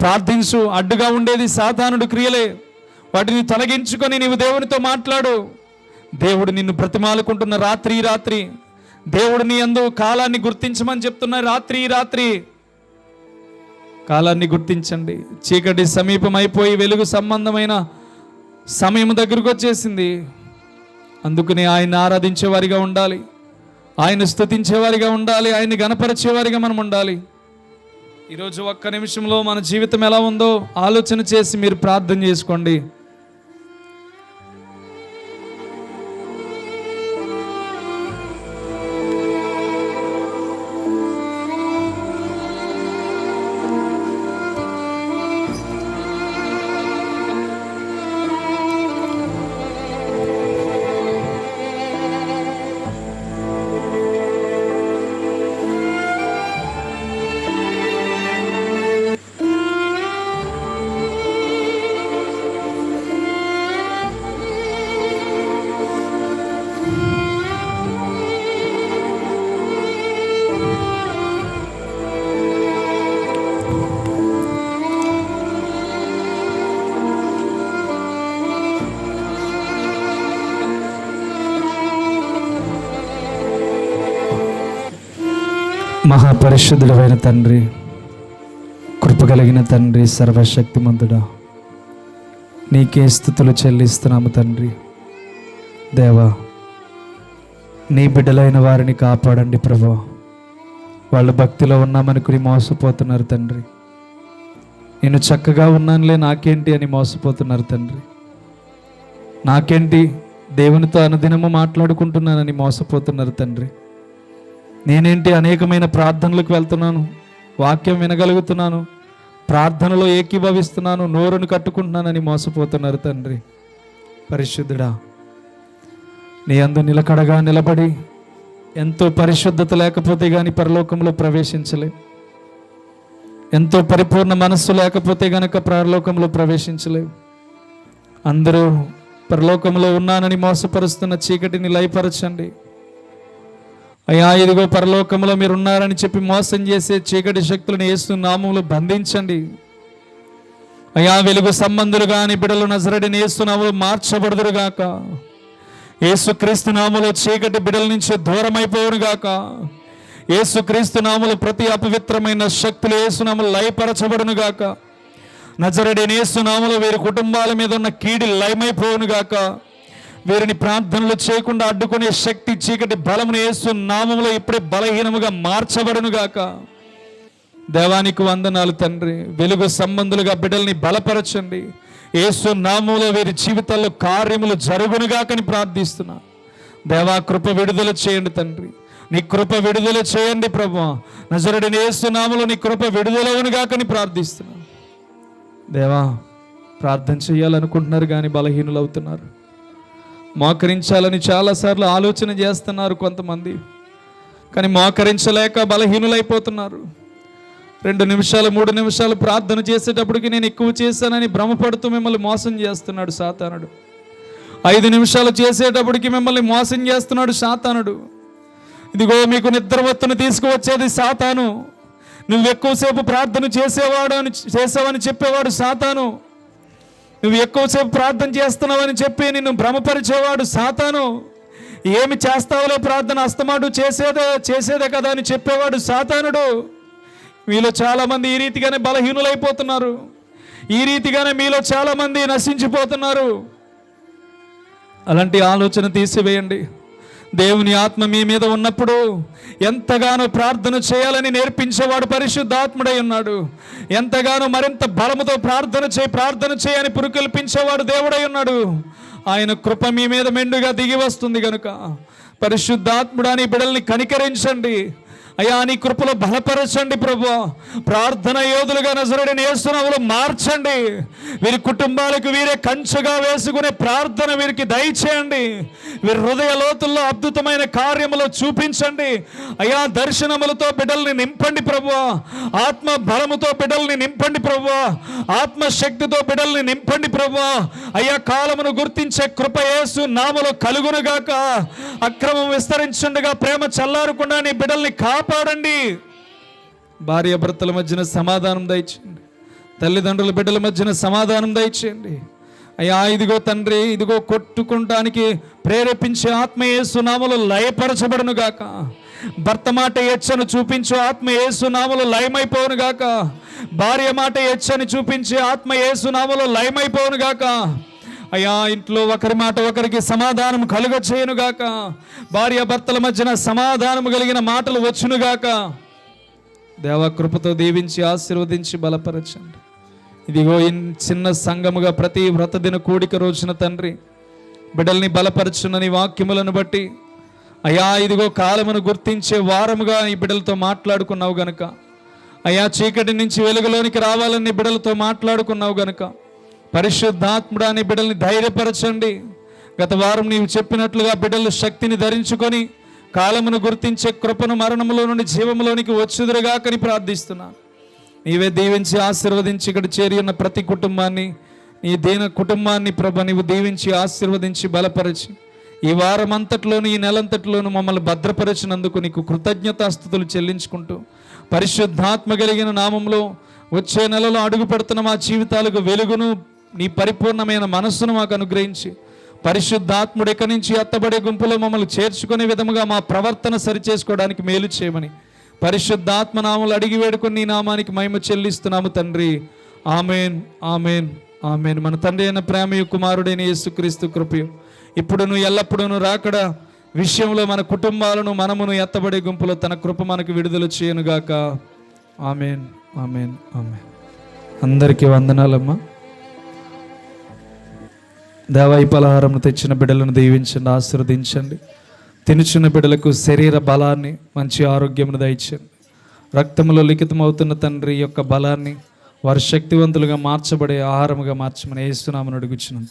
ప్రార్థించు. అడ్డుగా ఉండేది సాతానుడు క్రియలే. వాటిని తొలగించుకొని నీవు దేవునితో మాట్లాడు. దేవుడు నిన్ను బ్రతిమాలుకుంటున్న రాత్రి దేవుడు నీ యందు కాలాన్ని గుర్తించమని చెప్తున్న రాత్రి కాలాన్ని గుర్తించండి. చీకటి సమీపం అయిపోయి వెలుగు సంబంధమైన సమయం దగ్గరకు వచ్చేసింది. అందుకని ఆయన ఆరాధించేవారిగా ఉండాలి, ఆయన స్తుతించేవారిగా ఉండాలి, ఆయన్ని గణపరిచేవారిగా మనం ఉండాలి. ఈరోజు ఒక్క నిమిషంలో మన జీవితం ఎలా ఉందో ఆలోచన చేసి మీరు ప్రార్థన చేసుకోండి. మహాపరిశుద్ధుడైన తండ్రి, కృపగలిగిన తండ్రి, సర్వశక్తిమంతుడా, నీకే స్తుతులు చెల్లిస్తున్నాము తండ్రి. దేవా, నీ బిడ్డలైన వారిని కాపాడండి ప్రభువా. వాళ్ళు భక్తిలో ఉన్నామనుకుని మోసపోతున్నారు తండ్రి. నేను చక్కగా ఉన్నానులే నాకేంటి అని మోసపోతున్నారు తండ్రి. నాకేంటి, దేవునితో అనుదినము మాట్లాడుకుంటున్నానని మోసపోతున్నారు తండ్రి. నేనేంటి, అనేకమైన ప్రార్థనలకు వెళ్తున్నాను, వాక్యం వినగలుగుతున్నాను, ప్రార్థనలో ఏకీభవిస్తున్నాను, నోరును కట్టుకుంటున్నానని మోసపోతున్నారు తండ్రి. పరిశుద్ధుడా, నీ అందు నిలకడగా నిలబడి ఎంతో పరిశుద్ధత లేకపోతే కానీ పరలోకంలో ప్రవేశించలే, ఎంతో పరిపూర్ణ మనస్సు లేకపోతే గనక పరలోకంలో ప్రవేశించలేవు. అందరూ పరలోకంలో ఉన్నానని మోసపరుస్తున్న చీకటిని లయపరచండి అయ్యా. ఇదిగో పరలోకంలో మీరు ఉన్నారని చెప్పి మోసం చేసే చీకటి శక్తులను యేసు నామములో బంధించండి అయ్యా. వెలుగు సంబంధులు కాని బిడ్డలు నజరేయుడైన యేసు నామములో మార్చబడుదురుగాక. యేసుక్రీస్తు నామములో చీకటి బిడ్డల నుంచి దూరం అయిపోవునుగాక. యేసుక్రీస్తు నామములో ప్రతి అపవిత్రమైన శక్తులు యేసు నామములో లయపరచబడునుగాక. నజరేయుడైన యేసు నామములో వీరి కుటుంబాల మీద ఉన్న కీడి లయమైపోవునుగాక. వీరిని ప్రార్థనలు చేయకుండా అడ్డుకునే శక్తి చీకటి బలమును యేసు నామములో ఇప్పుడే బలహీనముగా మార్చబడునుగాక. దేవానికి వందనాలు తండ్రి. వెలుగు సంబంధులుగా బిడ్డల్ని బలపరచండి. యేసు నామములో వీరి జీవితాల్లో కార్యములు జరుగునుగాకని ప్రార్థిస్తున్నా. దేవా, కృప విడుదల చేయండి తండ్రి. నీ కృప విడుదల చేయండి ప్రభువా. నజరేయుడైన యేసు నామములో నీ కృప విడుదలవునుగాకని ప్రార్థిస్తున్నా. దేవా, ప్రార్థన చేయాలనుకుంటున్నారు కానీ బలహీనులు అవుతున్నారు. మోకరించాలని చాలాసార్లు ఆలోచన చేస్తున్నారు కొంతమంది, కానీ మోకరించలేక బలహీనులైపోతున్నారు. 2 నిమిషాలు 3 నిమిషాలు ప్రార్థన చేసేటప్పటికి నేను ఎక్కువ చేశానని భ్రమపడుతూ మిమ్మల్ని మోసం చేస్తున్నాడు సాతానుడు. 5 నిమిషాలు చేసేటప్పటికి మిమ్మల్ని మోసం చేస్తున్నాడు సాతానుడు. ఇదిగో మీకు నిద్రవత్తును తీసుకువచ్చేది సాతాను. నువ్వు ఎక్కువసేపు ప్రార్థన చేసావని చెప్పేవాడు సాతాను. నువ్వు ఎక్కువసేపు ప్రార్థన చేస్తున్నావని చెప్పి నిన్ను భ్రమపరిచేవాడు సాతాను. ఏమి చేస్తావులే ప్రార్థన, అస్తమాటు చేసేదే కదా అని చెప్పేవాడు సాతానుడు. మీలో చాలామంది ఈ రీతిగానే బలహీనులైపోతున్నారు. ఈ రీతిగానే మీలో చాలామంది నశించిపోతున్నారు. అలాంటి ఆలోచన తీసివేయండి. దేవుని ఆత్మ మీ మీద ఉన్నప్పుడు ఎంతగానో ప్రార్థన చేయాలని నేర్పించేవాడు పరిశుద్ధాత్ముడై ఉన్నాడు. ఎంతగానో మరింత బలముతో ప్రార్థన చేయని పురుకొల్పించేవాడు దేవుడై ఉన్నాడు. ఆయన కృప మీ మీద మెండుగా దిగి వస్తుంది కనుక పరిశుద్ధాత్ముడాని బిడ్డల్ని కనికరించండి. అయ్యా నీ కృపలో బలపరచండి ప్రభు. ప్రార్థన యోధులుగా నజరేయుడైన యేసు నామములో మార్చండి. వీరి కుటుంబాలకు వీరే కంచెగా వేసుకునే ప్రార్థన వీరికి దయచేయండి. వీరి హృదయ లోతుల్లో అద్భుతమైన కార్యములు చూపించండి. అయ్యా దర్శనములతో బిడ్డల్ని నింపండి ప్రభు. ఆత్మ బలముతో బిడ్డల్ని నింపండి ప్రభు. ఆత్మశక్తితో బిడ్డల్ని నింపండి ప్రభు. అయ్యా కాలమును గుర్తించే కృప యేసు నామములో కలుగునుగాక. అక్రమం విస్తరించుండగా ప్రేమ చల్లారకుండా నీ బిడ్డల్ని కాపాడండి. భార్య భర్తల మధ్యన సమాధానం దయచేయండి. తల్లిదండ్రుల బిడ్డల మధ్యన సమాధానం దయచేయండి. అయ్యా ఇదిగో తండ్రి, ఇదిగో కొట్టుకుంటానికి ప్రేరేపించే ఆత్మ యేసు నామములో లయపరచబడును గాక. భర్త మాట హెచ్చను చూపించు ఆత్మ యేసు నామములో లయమైపోవును గాక. భార్య మాట హెచ్చని చూపించే ఆత్మ యేసు నామములో లయమైపోవును గాక. అయ్యా ఇంట్లో ఒకరి మాట ఒకరికి సమాధానం కలుగ చేయనుగాక. భార్య భర్తల మధ్యన సమాధానం కలిగిన మాటలు వచ్చునుగాక. దేవా కృపతో దీవించి ఆశీర్వదించి బలపరచండి. ఇదిగో చిన్న సంఘముగా ప్రతి వ్రతదిన కూడిక రోజున తండ్రి బిడ్డల్ని బలపరచునని వాక్యములను బట్టి అయ్యా ఇదిగో కాలమును గుర్తించే వారముగా ఈ బిడ్డలతో మాట్లాడుకున్నావు గనుక, అయ్యా చీకటి నుంచి వెలుగులోనికి రావాలని బిడ్డలతో మాట్లాడుకున్నావు గనుక పరిశుద్ధాత్ముడా నీ బిడ్డల్ని ధైర్యపరచండి. గత వారం నీవు చెప్పినట్లుగా బిడ్డలు శక్తిని ధరించుకొని కాలమును గుర్తించే కృపను మరణములో నుండి జీవములోనికి వచ్చుదురుగాకని ప్రార్థిస్తున్నాను. నీవే దీవించి ఆశీర్వదించి ఇక్కడ చేరి ఉన్న ప్రతి కుటుంబాన్ని, నీ దీన కుటుంబాన్ని ప్రభ నీవు దీవించి ఆశీర్వదించి బలపరిచి ఈ వారం అంతట్లోను ఈ నెలంతట్లోనూ మమ్మల్ని భద్రపరిచినందుకు నీకు కృతజ్ఞతాస్తుతులు చెల్లించుకుంటూ పరిశుద్ధాత్మ కలిగిన నామంలో వచ్చే నెలలో అడుగు పెడుతున్న మా జీవితాలకు వెలుగును, నీ పరిపూర్ణమైన మనస్సును మాకు అనుగ్రహించి పరిశుద్ధాత్ముడు ఎక్కడి నుంచి ఎత్తబడే గుంపులో మమ్మల్ని చేర్చుకునే విధముగా మా ప్రవర్తన సరిచేసుకోవడానికి మేలు చేయమని పరిశుద్ధాత్మ నామములు అడిగి వేడుకొని నీ నామానికి మహిమ చెల్లిస్తున్నాము తండ్రి. Amen, amen, amen. మన తండ్రి అయిన ప్రేమయు కుమారుడైన యేసుక్రీస్తు కృపయు ఇప్పుడును ఎల్లప్పుడూను రాకడ విషయంలో మన కుటుంబాలను మనమును ఎత్తబడే గుంపులో తన కృప మనకు విడుదల చేయనుగాక. Amen, amen, amen. అందరికీ వందనాలమ్మా. దేవాయి పలహారం తెచ్చిన బిడ్డలను దీవించండి, ఆశీర్వదించండి. తినుచున్న బిడ్డలకు శరీర బలాన్ని, మంచి ఆరోగ్యమును దయచండి. రక్తంలో లిఖితమవుతున్న తండ్రి యొక్క బలాన్ని వారు శక్తివంతులుగా మార్చబడే ఆహారముగా మార్చమని యేసు నామమున అడుగుచున్నాను.